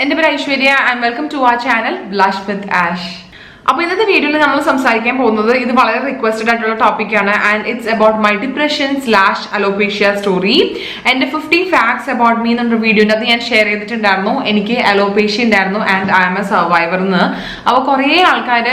എൻ്റെ പേര് Aishwarya and welcome to our channel Blush with Ash. അപ്പോൾ ഇന്നത്തെ വീഡിയോയിൽ നമ്മൾ സംസാരിക്കാൻ പോകുന്നത് ഇത് വളരെ റിക്വസ്റ്റഡ് ആയിട്ടുള്ള ടോപ്പിക്കാണ് and it's about my depression / alopecia story. എൻ്റെ 50 facts about me എന്നുള്ള വീഡിയോൻ്റെ അത് ഞാൻ ഷെയർ ചെയ്തിട്ടുണ്ടായിരുന്നു. എനിക്ക് അലോപേഷ്യ ഉണ്ടായിരുന്നു and I am a survivor എന്ന്. അപ്പോൾ കുറേ ആൾക്കാർ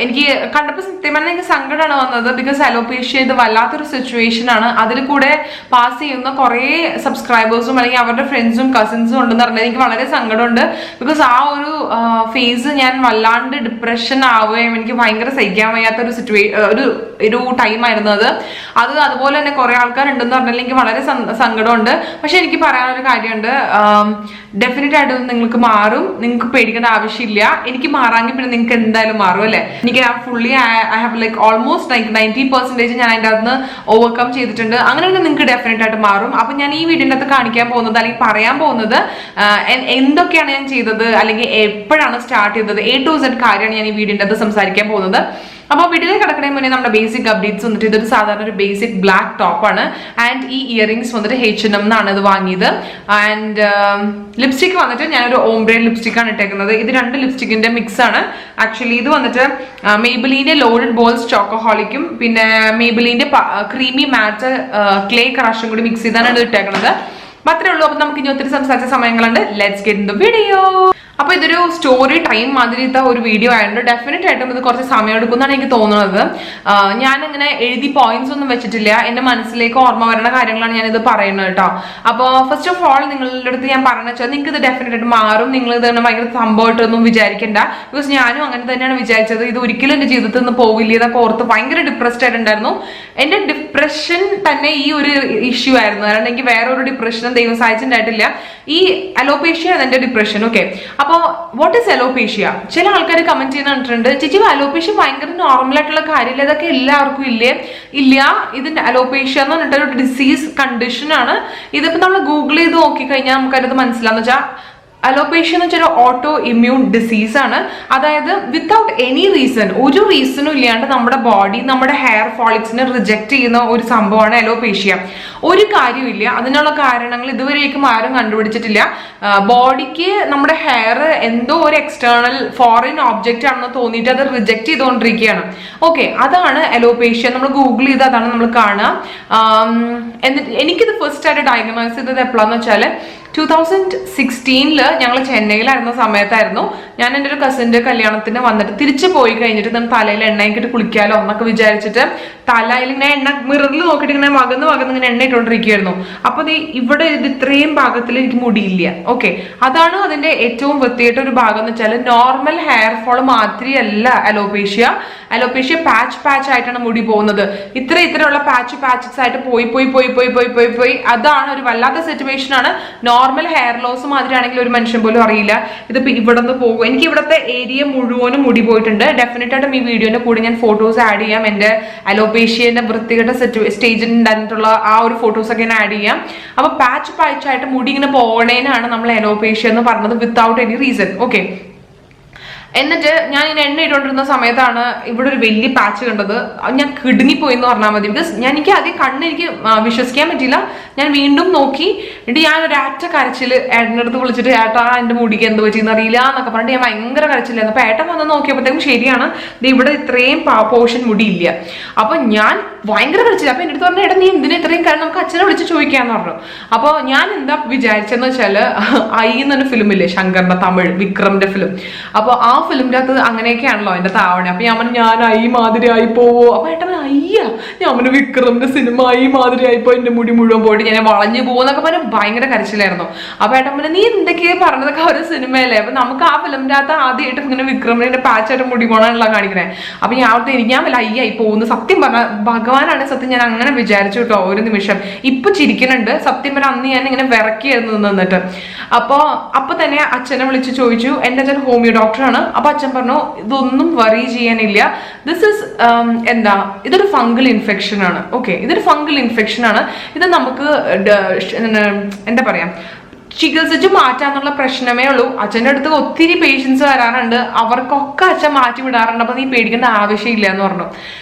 എനിക്ക് കണ്ടപ്പോൾ സത്യം പറഞ്ഞാൽ എനിക്ക് സങ്കടമാണ് വന്നത്. ബിക്കോസ് അലോപേഷ്യ ഇത് വല്ലാത്തൊരു സിറ്റുവേഷൻ ആണ്. അതിൽ കൂടെ പാസ് ചെയ്യുന്ന കുറേ സബ്സ്ക്രൈബേഴ്സും അല്ലെങ്കിൽ അവരുടെ ഫ്രണ്ട്സും കസിൻസും ഉണ്ടെന്ന് പറഞ്ഞാൽ എനിക്ക് വളരെ സങ്കടമുണ്ട്. ബിക്കോസ് ആ ഒരു ഫേസ് ഞാൻ വല്ലാണ്ട് ഡിപ്രഷൻ ആവുകയും എനിക്ക് ഭയങ്കര സഹിക്കാൻ വയ്യാത്ത ഒരു ടൈമായിരുന്നു അത്. അതുപോലെ തന്നെ കുറെ ആൾക്കാരുണ്ടെന്ന് പറഞ്ഞാൽ എനിക്ക് വളരെ സങ്കടമുണ്ട്. പക്ഷെ എനിക്ക് പറയാനൊരു കാര്യമുണ്ട്, ഡെഫിനറ്റ് ആയിട്ടും നിങ്ങൾക്ക് മാറും, നിങ്ങൾക്ക് പേടിക്കേണ്ട ആവശ്യമില്ല. എനിക്ക് മാറാമെങ്കിൽ പിന്നെ നിങ്ങൾക്ക് എന്തായാലും മാറും അല്ലെ. എനിക്ക് fully I have like almost 90% ഞാൻ അതിൻ്റെ അകത്ത് ഓവർകം ചെയ്തിട്ടുണ്ട്. അങ്ങനെയൊക്കെ നിങ്ങൾക്ക് ഡെഫിനറ്റ് ആയിട്ട് മാറും. അപ്പൊ ഞാൻ ഈ വീഡിയോൻ്റെ അകത്ത് കാണിക്കാൻ പോകുന്നത് അല്ലെങ്കിൽ പറയാൻ പോകുന്നത് എന്തൊക്കെയാണ് ഞാൻ ചെയ്തത് അല്ലെങ്കിൽ എപ്പോഴാണ് സ്റ്റാർട്ട് ചെയ്തത്, A to Z കാര്യമാണ് ഞാൻ ഈ വീഡിയോൻ്റെ അകത്ത് സംസാരിക്കാൻ പോകുന്നത്. അപ്പോൾ വീഡിയോയിൽ കിടക്കുന്നതിന് മുന്നേ നമ്മുടെ ബേസിക് അപ്ഡേറ്റ്സ് വന്നിട്ട് ഇതൊരു സാധാരണ ഒരു ബേസിക് ബ്ലാക്ക് ടോപ്പാണ് ആൻഡ് ഈ ഇയറിംഗ്സ് വന്നിട്ട് H&M എന്നാണ് ഇത് വാങ്ങിയത്. ആൻഡ് ലിപ്സ്റ്റിക് വന്നിട്ട് ഞാനൊരു ഓംബ്രെ ലിപ്സ്റ്റിക് ആണ് ഇട്ടേക്കുന്നത്. ഇത് 2 ലിപ്സ്റ്റിക്കിന്റെ മിക്സ് ആണ്. ആക്ച്വലി ഇത് വന്നിട്ട് മേബിലിന്റെ ലോഡഡ് ബോൾസ് ചോക്കോഹോളിക്കും പിന്നെ മേബിലിന്റെ ക്രീമി മാറ്റ് ക്ലേ ക്രഷും കൂടി മിക്സ് ചെയ്താണ് ഇത് ഇട്ടേക്കുന്നത്. മാത്രമേ ഉള്ളൂ. അപ്പൊ നമുക്ക് ഇനി ഒത്തിരി സംസാരിച്ച സമയങ്ങളുണ്ട്. Let's get in the video. അപ്പൊ ഇതൊരു സ്റ്റോറി ടൈം മാതിരിത്തെ ഒരു വീഡിയോ ആയതുകൊണ്ട് ഡെഫിനറ്റ് ആയിട്ടും ഇത് കുറച്ച് സമയം എടുക്കുന്നതാണ് എനിക്ക് തോന്നുന്നത്. ഞാനിങ്ങനെ എഴുതി പോയിന്റ്സ് ഒന്നും വെച്ചിട്ടില്ല. എന്റെ മനസ്സിലേക്ക് ഓർമ്മ വരുന്ന കാര്യങ്ങളാണ് ഞാൻ ഇത് പറയുന്നത് കേട്ടോ. അപ്പോൾ ഫസ്റ്റ് ഓഫ് ഓൾ നിങ്ങളുടെ അടുത്ത് ഞാൻ പറഞ്ഞു വെച്ചാൽ നിങ്ങൾക്ക് ഇത് ഡെഫിനറ്റ് ആയിട്ട് മാറും. നിങ്ങൾ ഇത് ഭയങ്കര സംഭവമായിട്ടൊന്നും വിചാരിക്കണ്ട. ബിക്കോസ് ഞാനും അങ്ങനെ തന്നെയാണ് വിചാരിച്ചത്. ഇത് ഒരിക്കലും എന്റെ ജീവിതത്തിൽ നിന്ന് പോവില്ല. ഇതൊക്കെ ഓർത്ത് ഭയങ്കര ഡിപ്രസ്ഡ് ആയിട്ടുണ്ടായിരുന്നു. എന്റെ ഡിപ്രഷൻ തന്നെ ഈ ഒരു ഇഷ്യൂ ആയിരുന്നു. കാരണം എനിക്ക് വേറെ ഒരു ഡിപ്രഷനും ദൈവം സഹായിച്ചിട്ടുണ്ടായിട്ടില്ല. ഈ അലോപേഷ്യ എന്റെ ഡിപ്രഷൻ. ഓക്കെ, അപ്പോ വാട്ട് ഈസ് അലോപേഷ്യ? ചില ആൾക്കാർ കമന്റ് ചെയ്യുന്ന കണ്ടിട്ടുണ്ട്, ചേച്ചി അലോപേഷ്യ ഭയങ്കര നോർമൽ ആയിട്ടുള്ള കാര്യമില്ല, ഇതൊക്കെ എല്ലാവർക്കും ഇല്ല. ഇതിന്റെ അലോപേഷ്യ എന്ന് പറഞ്ഞിട്ട് ഒരു ഡിസീസ് കണ്ടീഷൻ ആണ്. ഇതിപ്പോ നമ്മൾ ഗൂഗിൾ ചെയ്ത് നോക്കിക്കഴിഞ്ഞാൽ നമുക്കത് മനസ്സിലാന്ന് വെച്ചാൽ അലോപേഷ്യ എന്ന് വെച്ചാൽ ഓട്ടോ ഇമ്മ്യൂൺ ഡിസീസ് ആണ്. അതായത് വിത്തൗട്ട് എനി റീസൺ, ഒരു റീസണും ഇല്ലാണ്ട് നമ്മുടെ ബോഡി നമ്മുടെ ഹെയർ ഫോളിക്സിനെ റിജക്ട് ചെയ്യുന്ന ഒരു സംഭവമാണ് അലോപേഷ്യ. ഒരു കാര്യമില്ല, അതിനുള്ള കാരണങ്ങൾ ഇതുവരേക്കും ആരും കണ്ടുപിടിച്ചിട്ടില്ല. ബോഡിക്ക് നമ്മുടെ ഹെയർ എന്തോ ഒരു എക്സ്റ്റേണൽ ഫോറിൻ ഓബ്ജക്റ്റ് ആണെന്ന് തോന്നിയിട്ട് അത് റിജക്ട് ചെയ്തുകൊണ്ടിരിക്കുകയാണ്. ഓക്കെ, അതാണ് അലോപേഷ്യ. നമ്മൾ ഗൂഗിൾ ചെയ്ത് അതാണ് നമ്മൾ കാണുക. എന്നിട്ട് എനിക്കിത് ഫസ്റ്റ് ആയിട്ട് ഡയഗ്നോസ് ചെയ്തത് എപ്പോഴാന്ന് വെച്ചാൽ 2016 ഞങ്ങൾ ചെന്നൈയിലായിരുന്ന സമയത്തായിരുന്നു. ഞാൻ എൻ്റെ ഒരു കസിൻ്റെ കല്യാണത്തിന് വന്നിട്ട് തിരിച്ചു പോയി കഴിഞ്ഞിട്ട് ഞാൻ തലയിൽ എണ്ണയൊക്കെ കുളിക്കാലോ എന്നൊക്കെ വിചാരിച്ചിട്ട് തലയിൽ ഇങ്ങനെ എണ്ണ മിററിൽ നോക്കിയിട്ട് ഇങ്ങനെ മകന്ന് ഇങ്ങനെ എണ്ണ ഇട്ടുകൊണ്ടിരിക്കുകയായിരുന്നു. അപ്പൊ ഇവിടെ ഇത്രയും ഭാഗത്തിൽ എനിക്ക് മുടിയില്ല. ഓക്കെ, അതാണ് അതിന്റെ ഏറ്റവും വൃത്തിയായിട്ട് ഒരു ഭാഗം എന്ന് വെച്ചാൽ നോർമൽ ഹെയർ ഫോൾ മാത്രമല്ല അലോപേഷ്യ പാച്ച് ആയിട്ടാണ് മുടി പോകുന്നത്. ഇത്രയുള്ള പാച്ചസ് ആയിട്ട് പോയി അതാണ് ഒരു വല്ലാത്ത സിറ്റുവേഷൻ ആണ്. നോർമൽ ഹെയർ ലോസ് മാതിരി ആണെങ്കിൽ ഒരു മനുഷ്യൻ പോലും അറിയില്ല. ഇതിപ്പോ ഇവിടെ നിന്ന് പോകും. എനിക്ക് ഇവിടുത്തെ ഏരിയ മുഴുവനും മുടി പോയിട്ടുണ്ട്. ഡെഫിനറ്റ് ആയിട്ടും ഈ വീഡിയോന്റെ കൂടെ ഞാൻ ഫോട്ടോസ് ആഡ് ചെയ്യാം. എന്റെ അലോപേഷ്യന്റെ വൃത്തികെട്ട സ്റ്റേജിൽ ഉണ്ടായിട്ടുള്ള ആ ഒരു ഫോട്ടോസ് ഒക്കെ ഞാൻ ആഡ് ചെയ്യാം. അപ്പൊ പാച്ചായിട്ട് മുടി ഇങ്ങനെ പോകണേനാണ് നമ്മൾ അലോപേഷ്യ എന്ന് പറഞ്ഞത് വിത്തൗട്ട് എനി റീസൺ. ഓക്കെ, എന്നിട്ട് ഞാൻ ഇങ്ങനെ എണ്ണ ഇട്ടുകൊണ്ടിരുന്ന സമയത്താണ് ഇവിടെ ഒരു വലിയ പാച്ച് കണ്ടത്. ഞാൻ കിടുങ്ങിപ്പോയി എന്ന് പറഞ്ഞാൽ മതി. ബിക്കോസ് എനിക്ക് ആദ്യം എനിക്ക് വിശ്വസിക്കാൻ പറ്റില്ല. ഞാൻ വീണ്ടും നോക്കി. എന്നിട്ട് ഞാൻ ഒരു കരച്ചിൽ ഏട്ടൻ്റെ അടുത്ത് വിളിച്ചിട്ട് ഏട്ടാ എൻ്റെ മുടിക്ക് എന്ത് പറ്റിയെന്ന് അറിയില്ല എന്നൊക്കെ പറഞ്ഞിട്ട് ഞാൻ ഭയങ്കര കരച്ചില്ലായിരുന്നു. അപ്പൊ ഏട്ടൻ വന്ന് നോക്കിയപ്പോഴത്തേക്കും ശരിയാണ്, ഇവിടെ ഇത്രയും പോർഷൻ മുടിയില്ല. അപ്പൊ ഞാൻ ഭയങ്കര കരച്ചില്ല. അപ്പൊ എൻ്റെ അടുത്ത് പറഞ്ഞു, ഏട്ടാ നീ എന്തിനാ ഇത്രയും കാര്യം, നമുക്ക് അച്ഛനെ വിളിച്ച് ചോദിക്കാന്ന് പറഞ്ഞു. അപ്പൊ ഞാൻ എന്താ വിചാരിച്ചെന്ന് വെച്ചാല് ഐ എന്നൊരു ഫിലിമില്ലേ ശങ്കറിന്റെ തമിഴ് വിക്രമിന്റെ ഫിലിം. അപ്പൊ ആ ഫിലിമിന്റെ അകത്ത് അങ്ങനെയൊക്കെയാണല്ലോ എന്റെ താവണ. അപ്പൊ ഞാൻ ഐ മാതിരി ആയി പോവോ? അപ്പൊ ഏട്ടൻ ഞാൻ വിക്രമിന്റെ സിനിമ ഐ മാതിരി ആയിപ്പോ എന്റെ മുടി മുഴുവൻ പോയിട്ട് ഞാൻ വളഞ്ഞു പോകുന്നൊക്കെ പറഞ്ഞ് ഭയങ്കര കരച്ചിലായിരുന്നു. അപ്പൊ ഏട്ടൻ നീ എന്തൊക്കെയാ പറഞ്ഞതൊക്കെ ഒരു സിനിമയല്ലേ, അപ്പൊ നമുക്ക് ആ ഫിലിമിന്റെ അകത്ത് ആദ്യമായിട്ട് ഇങ്ങനെ വിക്രമിന്റെ പാച്ചായിട്ട് മുടി പോകണമല്ല കാണിക്കണേ. അപ്പൊ ഞാൻ വല്ല ഐ ആയി പോകുന്നു. സത്യം പറഞ്ഞ ഭഗവാനാണ് സത്യം, ഞാൻ അങ്ങനെ വിചാരിച്ചു കേട്ടോ ഒരു നിമിഷം. ഇപ്പൊ ചിരിക്കുന്നുണ്ട്. സത്യം പറഞ്ഞ അന്ന് ഞാൻ ഇങ്ങനെ വിറക്കിയായിരുന്നു നിന്നിട്ട്. അപ്പൊ തന്നെ അച്ഛനെ വിളിച്ച് ചോദിച്ചു. എന്റെ അച്ഛൻ ഹോമിയോ ഡോക്ടറാണ്. അപ്പൊ അച്ഛൻ പറഞ്ഞു ഇതൊന്നും വറി ചെയ്യാനില്ല, ദിസ് ഇസ് ഇതൊരു ഫംഗൽ ഇൻഫെക്ഷൻ ആണ്. ഓക്കെ, ഇതൊരു ഫംഗൽ ഇൻഫെക്ഷൻ ആണ്. ഇത് നമുക്ക് എന്താ പറയാ ചികിത്സിച്ച് മാറ്റാന്നുള്ള പ്രശ്നമേ ഉള്ളൂ. അച്ഛൻ്റെ അടുത്ത് ഒത്തിരി പേഷ്യൻസ് വരാറുണ്ട്, അവർക്കൊക്കെ അച്ഛൻ മാറ്റി വിടാറുണ്ട്. അപ്പൊ നീ പേടിക്കേണ്ട ആവശ്യമില്ല എന്ന് പറഞ്ഞു.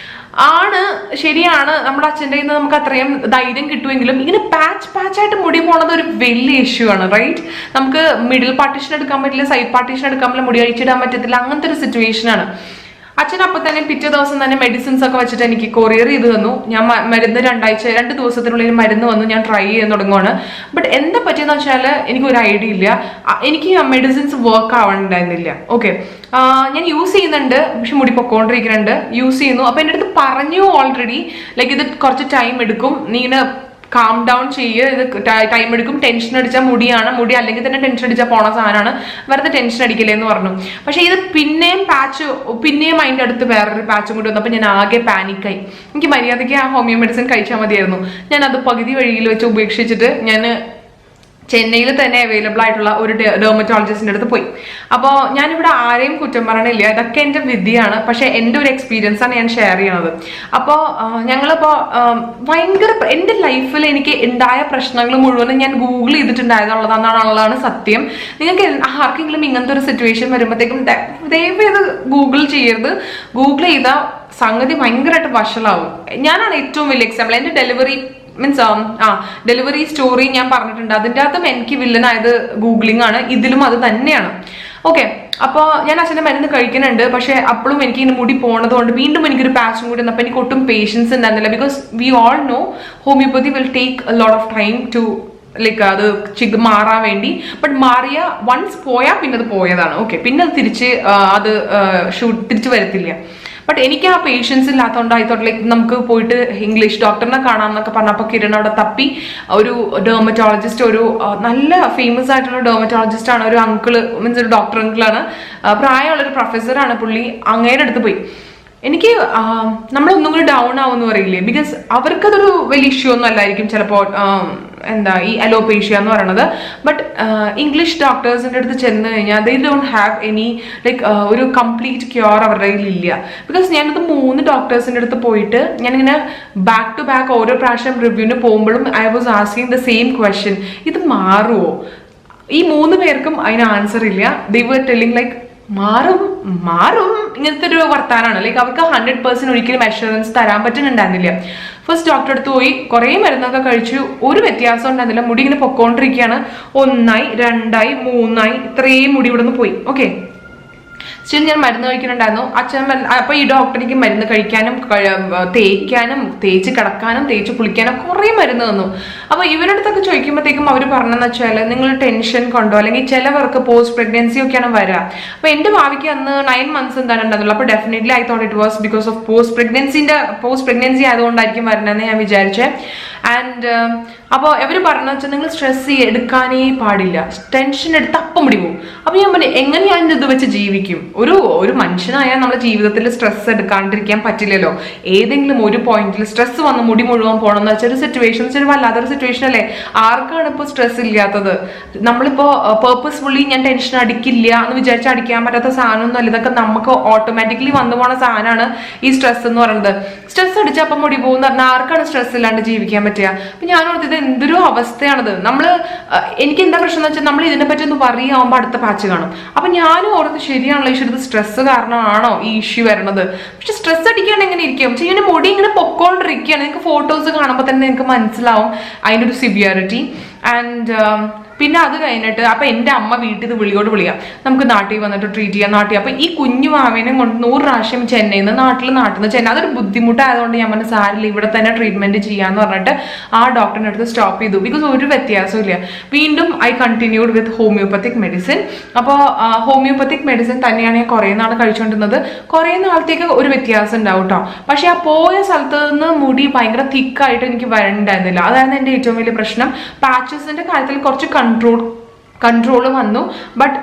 ആണ്, ശരിയാണ്. നമ്മുടെ അച്ഛൻ്റെ കയ്യിൽ നിന്ന് നമുക്ക് അത്രയും ധൈര്യം കിട്ടുമെങ്കിലും ഇങ്ങനെ പാച്ചായിട്ട് മുടി പോണത് ഒരു വലിയ ഇഷ്യൂ ആണ്, റൈറ്റ്? നമുക്ക് മിഡിൽ പാർട്ടീഷൻ എടുക്കാൻ പറ്റില്ല, സൈഡ് പാർട്ടീഷൻ എടുക്കാൻ പറ്റില്ല, മുടി അഴിച്ചിടാൻ പറ്റത്തില്ല, അങ്ങനത്തെ ഒരു സിറ്റുവേഷൻ ആണ്. അച്ഛൻ അപ്പം തന്നെ പിറ്റേ ദിവസം തന്നെ മെഡിസിൻസ് ഒക്കെ വെച്ചിട്ട് എനിക്ക് കൊറിയർ ചെയ്ത് തന്നു. ഞാൻ മരുന്ന് 2 ദിവസത്തിനുള്ളിൽ മരുന്ന് വന്നു, ഞാൻ ട്രൈ ചെയ്യാൻ തുടങ്ങുവാണ്. ബട്ട് എന്താ പറ്റിയെന്ന് വെച്ചാൽ എനിക്ക് ഒരു ഐഡിയ ഇല്ല. എനിക്ക് മെഡിസിൻസ് വർക്ക് ആവണ്ടായിരുന്നില്ല. ഓക്കെ, ഞാൻ യൂസ് ചെയ്യുന്നുണ്ട്, പക്ഷെ മുടി പൊക്കോണ്ടിരിക്കുന്നുണ്ട്. യൂസ് ചെയ്യുന്നു. അപ്പൊ എൻ്റെ അടുത്ത് പറഞ്ഞു ഓൾറെഡി, ലൈക്ക് ഇത് കുറച്ച് ടൈം എടുക്കും, നീ ഇങ്ങനെ കാം ഡൗൺ ചെയ്യുക, ഇത് ടൈം എടുക്കും, ടെൻഷൻ അടിച്ചാൽ മുടി അല്ലെങ്കിൽ തന്നെ ടെൻഷൻ അടിച്ചാൽ പോണ സാധനമാണ്, വെറുതെ ടെൻഷൻ അടിക്കില്ലേ എന്ന് പറഞ്ഞു. പക്ഷെ ഇത് പിന്നെയും അതിൻ്റെ അടുത്ത് വേറൊരു പാച്ചും കൂടി വന്നപ്പോൾ ഞാൻ ആകെ പാനിക്കായി. എനിക്ക് മര്യാദയ്ക്ക് ആ ഹോമിയോ മെഡിസിൻ കഴിച്ചാൽ മതിയായിരുന്നു. ഞാൻ അത് പകുതി വഴിയിൽ വെച്ച് ഉപേക്ഷിച്ചിട്ട് ഞാൻ ചെന്നൈയിൽ തന്നെ അവൈലബിൾ ആയിട്ടുള്ള ഒരു ഡെർമറ്റോളജിസ്റ്റിന്റെ അടുത്ത് പോയി. അപ്പോൾ ഞാനിവിടെ ആരെയും കുറ്റം പറയണില്ല, ഇതൊക്കെ എൻ്റെ വിധിയാണ്, പക്ഷെ എൻ്റെ ഒരു എക്സ്പീരിയൻസ് ആണ് ഞാൻ ഷെയർ ചെയ്യണത്. അപ്പോൾ ഞങ്ങളിപ്പോൾ ഭയങ്കര എൻ്റെ ലൈഫിൽ എനിക്ക് ഉണ്ടായ പ്രശ്നങ്ങൾ മുഴുവനും ഞാൻ ഗൂഗിൾ ചെയ്തിട്ടുണ്ടായതുള്ളതാണ് സത്യം. നിങ്ങൾക്ക് ആർക്കെങ്കിലും ഇങ്ങനത്തെ ഒരു സിറ്റുവേഷൻ വരുമ്പോഴത്തേക്കും ദയവേത് ഗൂഗിൾ ചെയ്യരുത്. ഗൂഗിൾ ചെയ്താൽ സംഗതി ഭയങ്കരമായിട്ട് വഷളാവും. ഞാനാണ് ഏറ്റവും വലിയ എക്സാമ്പിൾ. എൻ്റെ ഡെലിവറി സ്റ്റോറി ഞാൻ പറഞ്ഞിട്ടുണ്ട്. അതിൻ്റെ അകത്തും എനിക്ക് വില്ലനായത് ഗൂഗിളിംഗ് ആണ്, ഇതിലും അത് തന്നെയാണ്. ഓക്കെ, അപ്പോൾ ഞാൻ അച്ഛൻ്റെ മരുന്ന് കഴിക്കുന്നുണ്ട്, പക്ഷെ അപ്പോഴും എനിക്ക് ഇങ്ങനെ മുടി പോണത് കൊണ്ട് വീണ്ടും എനിക്കൊരു പാച്ചും കൂടി വന്നപ്പോൾ എനിക്ക് ഒട്ടും പേഷ്യൻസ് ഉണ്ടായിരുന്നില്ല. Because we all know homeopathy will take a lot of time to like അത് മാറാൻ വേണ്ടി. ബട്ട് മാറിയ വൺസ് പോയാൽ പിന്നെ അത് പോയതാണ്. ഓക്കെ, പിന്നെ അത് തിരിച്ച് വരത്തില്ല. ബട്ട് എനിക്ക് ആ പേഷ്യൻസ് ഇല്ലാത്തതുകൊണ്ട് ആയിത്തോട്ട് ലൈക്ക് നമുക്ക് പോയിട്ട് ഇംഗ്ലീഷ് ഡോക്ടറിനെ കാണാമെന്നൊക്കെ പറഞ്ഞപ്പോൾ കിരൺ അവിടെ തപ്പി ഒരു ഡെർമറ്റോളജിസ്റ്റ്, ഒരു നല്ല ഫേമസ് ആയിട്ടുള്ള ഡെർമറ്റോളജിസ്റ്റ് ആണ്, ഒരു അങ്കിള്, മീൻസ് ഒരു ഡോക്ടർ അങ്കിളാണ്, പ്രായമുള്ളൊരു പ്രൊഫസറാണ് പുള്ളി. അങ്ങേരുടെ അടുത്ത് പോയി. എനിക്ക് നമ്മളൊന്നും കൂടി ഡൗൺ ആവുമെന്ന് പറയില്ലേ, ബിക്കോസ് അവർക്കതൊരു വലിയ ഇഷ്യൂ ഒന്നും അല്ലായിരിക്കും ചിലപ്പോൾ ഈ അലോപേഷ്യ എന്ന് പറയുന്നത്. ബട്ട് ഇംഗ്ലീഷ് ഡോക്ടേഴ്സിൻ്റെ അടുത്ത് ചെന്ന് കഴിഞ്ഞാൽ they don't have any like ഒരു കംപ്ലീറ്റ് ക്യൂർ അവരുടെ കയ്യിലില്ല. ബിക്കോസ് ഞാനത് 3 ഡോക്ടേഴ്സിൻ്റെ അടുത്ത് പോയിട്ട് ഞാനിങ്ങനെ ബാക്ക് ടു ബാക്ക് ഓരോ പ്രാവശ്യം റിവ്യൂവിന് പോകുമ്പോഴും I was asking the same question, ഇത് മാറുമോ? ഈ 3 പേർക്കും അതിന് ആൻസർ ഇല്ല. ദേ വർ ടെല്ലിങ് ലൈക്ക് മാറും ഇങ്ങനത്തെ ഒരു വർത്താനാണ്. ലൈക്ക് അവർക്ക് 100% ഒരിക്കലും അഷുറൻസ് തരാൻ പറ്റുന്നുണ്ടായിരുന്നില്ല. ഫസ്റ്റ് ഡോക്ടറെ അടുത്ത് പോയി, കുറേ മരുന്നൊക്കെ കഴിച്ചു, ഒരു വ്യത്യാസം ഉണ്ടായിരുന്നില്ല. മുടി ഇങ്ങനെ പൊക്കോണ്ടിരിക്കുകയാണ്. 1 2 3 ഇത്രയും മുടി ഇവിടെ നിന്ന് പോയി. ഓക്കെ, സ്റ്റിൽ ഞാൻ മരുന്ന് കഴിക്കുന്നുണ്ടായിരുന്നു. അച്ഛൻ അപ്പൊ ഈ ഡോക്ടർക്ക് മരുന്ന് കഴിക്കാനും തേക്കാനും തേച്ച് കിടക്കാനും തേച്ച് കുളിക്കാനും കുറേ മരുന്ന് തന്നു. അപ്പൊ ഇവരുടെ അടുത്തൊക്കെ ചോദിക്കുമ്പോഴത്തേക്കും അവർ പറഞ്ഞെന്ന് വെച്ചാൽ നിങ്ങൾ ടെൻഷൻ കൊണ്ടോ അല്ലെങ്കിൽ ചിലവർക്ക് പോസ്റ്റ് പ്രഗ്നൻസി ഒക്കെയാണ് വരിക. അപ്പൊ എന്റെ ഭാവിക്ക് അന്ന് 9 months എന്താണ് ഉണ്ടായിരുന്നുള്ളൂ. അപ്പൊ definitely I thought it was because of post pregnancy ആയതുകൊണ്ടായിരിക്കും വരണമെന്ന് ഞാൻ വിചാരിച്ചേ. ആൻഡ് അപ്പോൾ ഇവർ പറഞ്ഞു വെച്ചാൽ നിങ്ങൾ സ്ട്രെസ് എടുക്കാനേ പാടില്ല, ടെൻഷൻ എടുത്ത് അപ്പം മുടി പോകും. അപ്പൊ ഞാൻ പറഞ്ഞു എങ്ങനെ ഞാൻ ഇത് വെച്ച് ജീവിക്കും? ഒരു മനുഷ്യനായാൽ നമ്മുടെ ജീവിതത്തിൽ സ്ട്രെസ് എടുക്കാണ്ടിരിക്കാൻ പറ്റില്ലല്ലോ. ഏതെങ്കിലും ഒരു പോയിന്റിൽ സ്ട്രെസ് വന്ന് മുടി മുഴുവൻ പോകണമെന്ന് വെച്ചാൽ ഒരു സിറ്റുവേഷൻ ഒരു വല്ലാത്തൊരു സിറ്റുവേഷൻ അല്ലേ? ആർക്കാണ് ഇപ്പോൾ സ്ട്രെസ് ഇല്ലാത്തത്? നമ്മളിപ്പോ പേർപ്പസ്ഫുള്ളി ഞാൻ ടെൻഷൻ അടിക്കില്ല എന്ന് വിചാരിച്ച് അടിക്കാൻ പറ്റാത്ത സാധനമൊന്നും അല്ല. ഇതൊക്കെ നമുക്ക് ഓട്ടോമാറ്റിക്കലി വന്നു പോണ സാധനമാണ് ഈ സ്ട്രെസ് എന്ന് പറയുന്നത്. സ്ട്രെസ് അടിച്ചാൽ അപ്പം മുടി പോകുന്ന പറഞ്ഞാൽ ആർക്കാണ് സ്ട്രെസ് ഇല്ലാണ്ട് ജീവിക്കാൻ പറ്റുക? അപ്പൊ ഞാൻ ഓർത്തത് എന്തൊരു അവസ്ഥയാണത്. എനിക്ക് എന്താ പ്രശ്നം എന്ന് വെച്ചാൽ നമ്മൾ ഇതിനെ പറ്റി ഒന്ന് പറയുമ്പോൾ അടുത്ത പാച്ച് കാണും. അപ്പൊ ഞാനും ഓർത്ത് ശരിയാണല്ലോ ഈശ്വര, ഇത് സ്ട്രെസ് കാരണമാണോ ഈ ഇഷ്യൂ വരണത്? പക്ഷെ സ്ട്രെസ് അടിക്കുകയാണ് എങ്ങനെ ഇരിക്കും? ചെയ്യുന്ന മുടി ഇങ്ങനെ പൊക്കോണ്ടിരിക്കുകയാണ്. നിങ്ങൾക്ക് ഫോട്ടോസ് കാണുമ്പോൾ തന്നെ നിങ്ങൾക്ക് മനസ്സിലാവും അതിൻ്റെ ഒരു സിവിയറിറ്റി. ആൻഡ് പിന്നെ അത് കഴിഞ്ഞിട്ട് അപ്പൊ എൻ്റെ അമ്മ വീട്ടിൽ ഇത് വിളിയാം, നമുക്ക് നാട്ടിൽ വന്നിട്ട് ട്രീറ്റ് ചെയ്യാം. അപ്പൊ ഈ കുഞ്ഞു മാവേനെ കൊണ്ട് 100 പ്രാവശ്യം ചെന്നൈയിൽ നിന്ന് നാട്ടിൽ നിന്ന് ചെന്നൈ, അതൊരു ബുദ്ധിമുട്ടായതുകൊണ്ട് ഞാൻ പറഞ്ഞ സാരില്ല, ഇവിടെ തന്നെ ട്രീറ്റ്മെന്റ് ചെയ്യാന്ന് പറഞ്ഞിട്ട് ആ ഡോക്ടറിന്റെ അടുത്ത് സ്റ്റോപ്പ് ചെയ്തു. ബിക്കോസ് ഒരു വ്യത്യാസവും ഇല്ല. വീണ്ടും I continued with homeopathic medicine. അപ്പോൾ ഹോമിയോപ്പത്തിക് മെഡിസിൻ തന്നെയാണ് ഞാൻ കുറേ നാൾ കഴിച്ചുകൊണ്ടിരുന്നത്. കുറേ നാളത്തേക്ക് ഒരു വ്യത്യാസം ഉണ്ടാവും കേട്ടോ. പക്ഷെ ആ പോയ സ്ഥലത്ത് നിന്ന് മുടി ഭയങ്കര തിക്കായിട്ട് എനിക്ക് വരണ്ടായിരുന്നില്ല. അതായിരുന്നു എൻ്റെ ഏറ്റവും വലിയ പ്രശ്നം. പാച്ചസിന്റെ കാര്യത്തിൽ കുറച്ച് കൺട്രോൾ വന്നു. ബട്ട്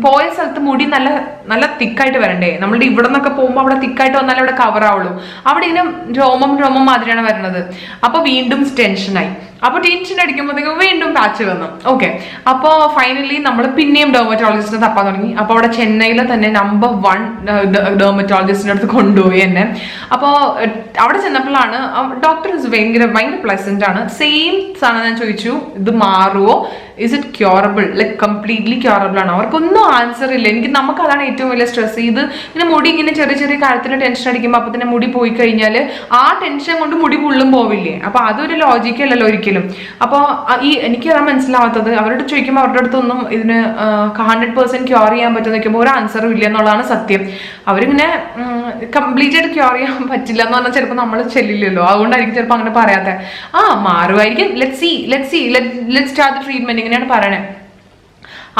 പോയ സ്ഥലത്ത് മുടി നല്ല നല്ല തിക്കായിട്ട് വരണ്ടേ? നമ്മളുടെ ഇവിടെ നിന്നൊക്കെ പോകുമ്പോൾ അവിടെ തിക്കായിട്ട് വന്നാലേ അവിടെ കവർ ആവുള്ളൂ. അവിടെ ഇങ്ങനെ രോമം മാതിരിയാണ് വരുന്നത്. അപ്പൊ വീണ്ടും ടെൻഷനായി. അപ്പൊ ടെൻഷൻ അടിക്കുമ്പോഴത്തേക്കും വീണ്ടും പാച്ച് വന്നു. ഓക്കെ, അപ്പോൾ ഫൈനലി നമ്മൾ പിന്നെയും ഡെർമറ്റോളജിസ്റ്റിനെ തപ്പാൻ തുടങ്ങി. അപ്പോൾ അവിടെ ചെന്നൈയിലെ തന്നെ നമ്പർ 1 ഡെർമറ്റോളജിസ്റ്റിന്റെ അടുത്ത് കൊണ്ടുപോയി എന്നെ. അപ്പോൾ അവിടെ ചെന്നപ്പോഴാണ് ഡോക്ടർ ഭയങ്കര പ്ലസന്റ് ആണ്. സെയിം സാധനം ഞാൻ ചോദിച്ചു, ഇത് മാറുമോ, is it curable, like completely curable ആണ്? അവർക്ക് നമുക്കൊന്നും ആൻസർ ഇല്ല. നമുക്ക് അതാണ് ഏറ്റവും വലിയ സ്ട്രെസ്. ഇത് ഇങ്ങനെ മുടി ഇങ്ങനെ ചെറിയ ചെറിയ കാര്യത്തിന് ടെൻഷൻ അടിക്കുമ്പോൾ അപ്പൊ തന്നെ മുടി പോയി കഴിഞ്ഞാൽ ആ ടെൻഷൻ കൊണ്ട് മുടി ഫുള്ളും പോവില്ലേ? അപ്പൊ അതൊരു ലോജിക്കല്ലല്ലോ ഒരിക്കലും. അപ്പോൾ എനിക്ക് അതാ മനസ്സിലാവാത്തത്. അവരോട് ചോദിക്കുമ്പോൾ അവരുടെ അടുത്തൊന്നും ഇതിന് 100% ക്യൂർ ചെയ്യാൻ പറ്റുന്ന നോക്കുമ്പോൾ ഒരു ആൻസറും ഇല്ല എന്നുള്ളതാണ് സത്യം. അവരിങ്ങനെ കംപ്ലീറ്റ് ആയിട്ട് ക്യൂർ ചെയ്യാൻ പറ്റില്ല എന്ന് പറഞ്ഞാൽ ചിലപ്പോൾ നമ്മൾ ചെല്ലില്ലല്ലോ, അതുകൊണ്ടായിരിക്കും ചിലപ്പോൾ അങ്ങനെ പറയാത്ത. മാറുമായിരിക്കും, ലെറ്റ് സ്റ്റാർട്ട് ദ ട്രീറ്റ്മെന്റ്, ഇങ്ങനെയാണ് പറയണേ.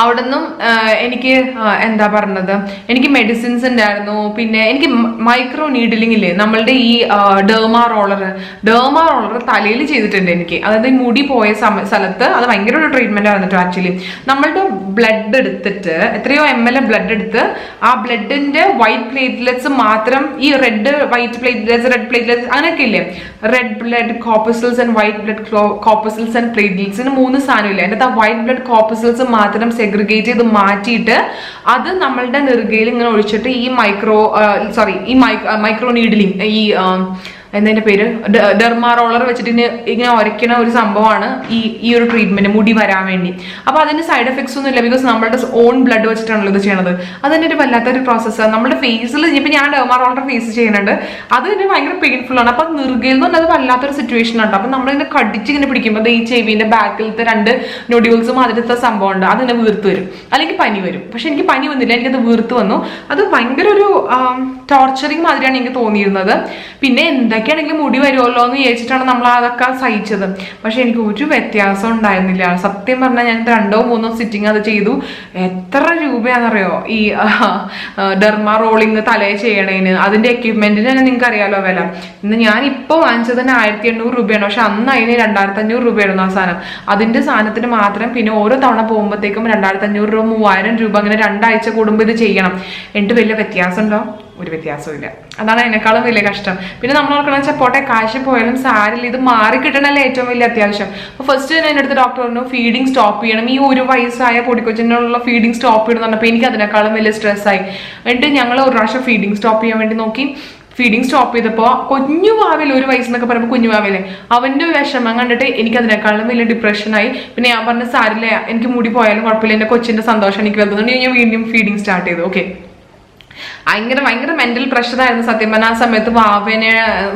അവിടെ നിന്നും എനിക്ക് എന്താ പറഞ്ഞത്, എനിക്ക് മെഡിസിൻസ് ഉണ്ടായിരുന്നു. പിന്നെ എനിക്ക് മൈക്രോ നീഡിലിംഗ് ഇല്ലേ, നമ്മളുടെ ഈ ഡേർമാ റോളർ തലയിൽ ചെയ്തിട്ടുണ്ട് എനിക്ക്. അതായത് ഈ മുടി പോയ സ്ഥലത്ത് അത് ഭയങ്കര ഒരു ട്രീറ്റ്മെന്റ് ആയിരുന്നു ആക്ച്വലി. നമ്മളുടെ ബ്ലഡ് എടുത്തിട്ട് എത്രയോ ml ബ്ലഡ് എടുത്ത് ആ ബ്ലഡിന്റെ വൈറ്റ് പ്ലേറ്റ്ലെറ്റ്സ് മാത്രം, ഈ റെഡ് പ്ലേറ്റ്ലെറ്റ്സ് അങ്ങനെയൊക്കെ ഇല്ലേ, red blood corpuscles and white blood corpuscles and പ്ലേറ്റ്ലെറ്റ്സിന് 3 സാധനമില്ലേ, അതിന്റെ ആ വൈറ്റ് ബ്ലഡ് കോർപ്പസൽസ് മാത്രം സെഗ്രിഗേറ്റ് ചെയ്ത് മാറ്റിയിട്ട് അത് നമ്മളുടെ നെറുകയിൽ ഇങ്ങനെ ഒഴിച്ചിട്ട് ഈ മൈക്രോ നീഡിലിംഗ്, എന്നതിന്റെ പേര് ഡെർമാ റോളർ വെച്ചിട്ട് ഇങ്ങനെ ഉരയ്ക്കണ ഒരു സംഭവമാണ് ഈ ഒരു ട്രീറ്റ്മെന്റ് മുടി വരാൻ വേണ്ടി. അപ്പൊ അതിന് സൈഡ് എഫക്ട്സ് ഒന്നും ഇല്ല, ബിക്കോസ് നമ്മുടെ ഓൺ ബ്ലഡ് വെച്ചിട്ടാണല്ലോ ഇത് ചെയ്യണത്. അത് തന്നെ ഒരു വല്ലാത്തൊരു പ്രോസസ്സാണ്. നമ്മുടെ ഫേസിൽ ഇനിയിപ്പോൾ ഞാൻ ഡെർമാ റോളർ ഫേസ് ചെയ്യുന്നുണ്ട്, അത് തന്നെ ഭയങ്കര പെയിൻഫുൾ ആണ്. അപ്പൊ നെറുകയിൽ എന്ന് പറഞ്ഞാൽ അത് വല്ലാത്തൊരു സിറ്റുവേഷൻ ആണ്. അപ്പൊ നമ്മളിങ്ങനെ കടിച്ച് ഇങ്ങനെ പിടിക്കുമ്പോൾ ഈ ചെവിന്റെ ബാക്കിലത്തെ 2 നൊഡ്യൂൾസും അതിലത്തെ സംഭവം ഉണ്ട്, അതിങ്ങനെ വീർത്ത് വരും, അല്ലെങ്കിൽ പനി വരും. പക്ഷെ എനിക്ക് പനി വന്നില്ല, എനിക്കത് വീർത്ത് വന്നു. അത് ഭയങ്കര ഒരു ടോർച്ചറിങ് മാതിരിയാണ് എനിക്ക് തോന്നിയിരുന്നത്. പിന്നെ എന്തൊക്കെയാണെങ്കിലും മുടി വരുമല്ലോ എന്ന് വിചാരിച്ചിട്ടാണ് നമ്മൾ അതൊക്കെ സഹിച്ചത്. പക്ഷെ എനിക്ക് ഒരു വ്യത്യാസം ഉണ്ടായിരുന്നില്ല. സത്യം പറഞ്ഞാൽ ഞാൻ 2 or 3 സിറ്റിംഗ് അത് ചെയ്തു. എത്ര രൂപയാണെന്നറിയോ ഈ ഡെർമാ റോളിങ് തലയിൽ ചെയ്യണേന്, അതിന്റെ എക്യുപ്മെന്റിന് തന്നെ നിങ്ങൾക്ക് അറിയാലോ വില. ഇന്ന് ഞാൻ ഇപ്പോൾ വാങ്ങിച്ചതിന് 1800 രൂപയാണ്, പക്ഷെ അന്ന് അതിന് 2500 രൂപയായിരുന്നു ആ സാധനം. അതിന്റെ സാധനത്തിന് മാത്രം. പിന്നെ ഓരോ തവണ പോകുമ്പോഴത്തേക്കും 2500 രൂപ 3000 രൂപ, അങ്ങനെ 2 ആഴ്ച കൂടുമ്പോൾ ഇത് ചെയ്യണം. എന്നിട്ട് വലിയ വ്യത്യാസം ഉണ്ടോ? ഒരു വ്യത്യാസവും ഇല്ല. അതാണ് അതിനേക്കാളും വലിയ കഷ്ടം. പിന്നെ നമ്മൾ നോക്കണം വെച്ചാൽ പോട്ടെ, കാശ് പോയാലും സാരില്ല, ഇത് മാറി കിട്ടണല്ലേ ഏറ്റവും വലിയ അത്യാവശ്യം. അപ്പൊ ഫസ്റ്റ് തന്നെ എൻ്റെ അടുത്ത് ഡോക്ടർ പറഞ്ഞു ഫീഡിങ് സ്റ്റോപ്പ് ചെയ്യണം, ഈ 1 വയസ്സായ പൊടിക്കൊച്ചിനുള്ള ഫീഡിങ് സ്റ്റോപ്പ് ചെയ്യണം എന്ന് പറഞ്ഞപ്പോൾ എനിക്ക് അതിനേക്കാളും വലിയ സ്ട്രെസ്സായി. എന്നിട്ട് ഞങ്ങൾ ഒരു പ്രാവശ്യം ഫീഡിങ് സ്റ്റോപ്പ് ചെയ്യാൻ വേണ്ടി നോക്കി. ഫീഡിങ് സ്റ്റോപ്പ് ചെയ്തപ്പോൾ കുഞ്ഞു വാവിൽ 1 വയസ്സെന്നൊക്കെ പറയുമ്പോൾ കുഞ്ഞു വാവിലെ അവന്റെ വിഷമം കണ്ടിട്ട് എനിക്ക് അതിനേക്കാളും വലിയ ഡിപ്രഷനായി. പിന്നെ ഞാൻ പറഞ്ഞ സാരില്ല, എനിക്ക് മുടി പോയാലും കുഴപ്പമില്ല, എൻ്റെ കൊച്ചിന്റെ സന്തോഷം എനിക്ക് വരുന്നുണ്ട്, ഞാൻ വീണ്ടും ഫീഡിങ് സ്റ്റാർട്ട് ചെയ്തു. ഓക്കെ, ഭയങ്കര മെന്റൽ പ്രഷറായിരുന്നു സത്യം പറഞ്ഞാൽ. ആ സമയത്ത്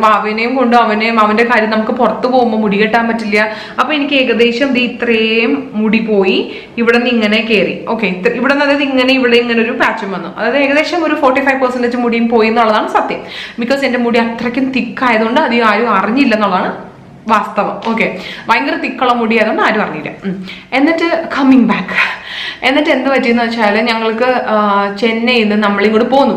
വാവേനെയും കൊണ്ട് അവന്റെ കാര്യം, നമുക്ക് പുറത്തു പോകുമ്പോൾ മുടി കെട്ടാൻ പറ്റില്ല. അപ്പൊ എനിക്ക് ഏകദേശം ഇത്രയും മുടി പോയി, ഇവിടെ നിന്ന് ഇങ്ങനെ കയറി. ഓക്കെ, ഇവിടെ നിന്ന് അതായത് ഇവിടെ ഇങ്ങനെ ഒരു പാച്ചും വന്നു. അതായത് ഏകദേശം ഒരു 45% മുടിയും പോയി എന്നുള്ളതാണ് സത്യം. ബിക്കോസ് എന്റെ മുടി അത്രയ്ക്കും തിക്കായതുകൊണ്ട് അധികം ആരും അറിഞ്ഞില്ല എന്നുള്ളതാണ് വാസ്തവം. ഓക്കെ, ഭയങ്കര തിക്കുള്ള മുടി ആയതുകൊണ്ട് ആരും അറിയില്ല. എന്നിട്ട് കമ്മിങ് ബാക്ക്, എന്നിട്ട് എന്ത് പറ്റിയെന്ന് വെച്ചാൽ ഞങ്ങൾക്ക് ചെന്നൈയിൽ നിന്ന് നമ്മളിങ്ങോട്ട് പോന്നു,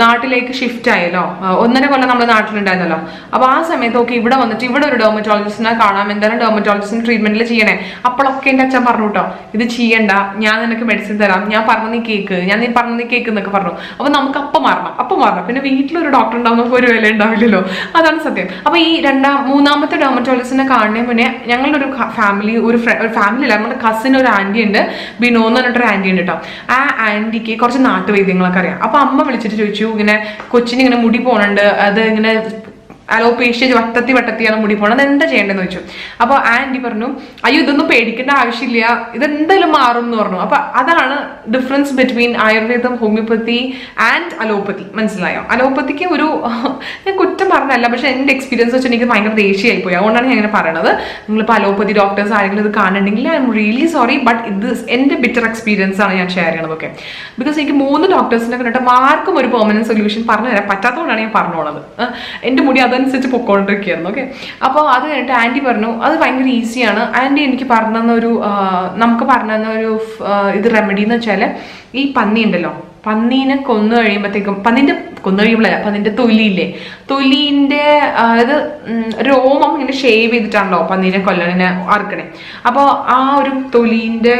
നാട്ടിലേക്ക് ഷിഫ്റ്റ് ആയല്ലോ. 1.5 കൊല്ലം നമ്മൾ നാട്ടിലുണ്ടായിരുന്നല്ലോ. അപ്പൊ ആ സമയത്ത് ഓക്കെ, ഇവിടെ വന്നിട്ട് ഇവിടെ ഒരു ഡെർമറ്റോളജിസ്റ്റിനെ കാണാം, എന്തായാലും ഡെർമറ്റോളജിസ്റ്റിന് ട്രീറ്റ്മെന്റിൽ ചെയ്യണേ. അപ്പോഴൊക്കെ എൻ്റെ അച്ഛൻ പറഞ്ഞു കേട്ടോ, ഇത് ചെയ്യണ്ട, ഞാൻ നിനക്ക് മെഡിസിൻ തരാം, ഞാൻ പറഞ്ഞ നീ കേക്ക് എന്നൊക്കെ പറഞ്ഞു. അപ്പൊ നമുക്ക് അപ്പം മാറണം. പിന്നെ വീട്ടിലൊരു ഡോക്ടർ ഉണ്ടാവും, നമുക്ക് ഒരു വില ഉണ്ടാവില്ലല്ലോ, അതാണ് സത്യം. അപ്പൊ ഈ 3ാമത്തെ ഡെർമറ്റോളജിസ്റ്റിനെ കാണുന്നതിന് മുന്നേ ഞങ്ങളുടെ ഒരു ഫാമിലി അല്ല, നമ്മുടെ കസിൻ ഒരു ആന്റി ഉണ്ട്, ബിനോ എന്ന് പറഞ്ഞിട്ടൊരു ആന്റി ഉണ്ട് കേട്ടോ. ആ ആന്റിക്ക് കുറച്ച് നാട്ടുവൈദ്യങ്ങളൊക്കെ അറിയാം. അപ്പൊ അമ്മ വിളിച്ചിട്ട് ചോദിച്ചു, ഇങ്ങനെ കൊച്ചിന് ഇങ്ങനെ മുടി പോണുണ്ട്, അത് ഇങ്ങനെ അലോപേഷ്യ വട്ടത്തിയാണ് മുടി പോണത്, എന്താ ചെയ്യേണ്ടതെന്ന് ചോദിച്ചു. അപ്പൊ ആന്റി പറഞ്ഞു, അയ്യോ ഇതൊന്നും പേടിക്കേണ്ട ആവശ്യമില്ല, ഇതെന്തായാലും മാറും എന്ന് പറഞ്ഞു. അപ്പൊ അതാണ് ഡിഫറൻസ് ബിറ്റ്വീൻ ആയുർവേദം, ഹോമിയോപ്പതി ആൻഡ് അലോപ്പതി. മനസ്സിലായോ? അലോപ്പതിക്ക് ഒരു ഞാൻ കുറ്റം പറഞ്ഞല്ല, പക്ഷെ എന്റെ എക്സ്പീരിയൻസ് വെച്ചാൽ എനിക്ക് ഭയങ്കര ദേഷ്യമായി പോയി, അതുകൊണ്ടാണ് ഞാൻ ഇങ്ങനെ പറയണത്. നിങ്ങളിപ്പോൾ അലോപ്പതി ഡോക്ടേഴ്സ് ആരെങ്കിലും ഇത് കാണുന്നുണ്ടെങ്കിൽ I am really sorry, but ഇത് എന്റെ ബിറ്റർ എക്സ്പീരിയൻസ് ആണ് ഞാൻ ഷെയർ ചെയ്യണതൊക്കെ. ബിക്കോസ് എനിക്ക് 3 ഡോക്ടേഴ്സിനെ കണ്ടിട്ട് ആർക്കും ഒരു പെർമനന്റ് സൊല്യൂഷൻ പറഞ്ഞു തരാൻ പറ്റാത്തതുകൊണ്ടാണ് ഞാൻ പറഞ്ഞോളത്. എന്റെ മുടി അതനുസരിച്ച് പൊക്കോണ്ടിരിക്കുകയായിരുന്നു. ഓക്കെ, അപ്പോൾ അത് കഴിഞ്ഞിട്ട് ആന്റി പറഞ്ഞു അത് ഭയങ്കര ഈസിയാണ്. ആന്റി എനിക്ക് നമുക്ക് പറഞ്ഞു തന്ന ഒരു ഇത് റെമഡി എന്ന് വെച്ചാൽ, ഈ പന്നി ഉണ്ടല്ലോ, പന്നീനെ കൊന്നു കഴിയുമ്പോഴത്തേക്കും, പന്നിന്റെ തൊലിയില്ലേ, തൊലിന്റെ അതായത് രോമം ഇങ്ങനെ ഷേവ് ചെയ്തിട്ടാണല്ലോ പന്നീനെ കൊല്ലണെ അറുക്കണേ. അപ്പോൾ ആ ഒരു തൊലിന്റെ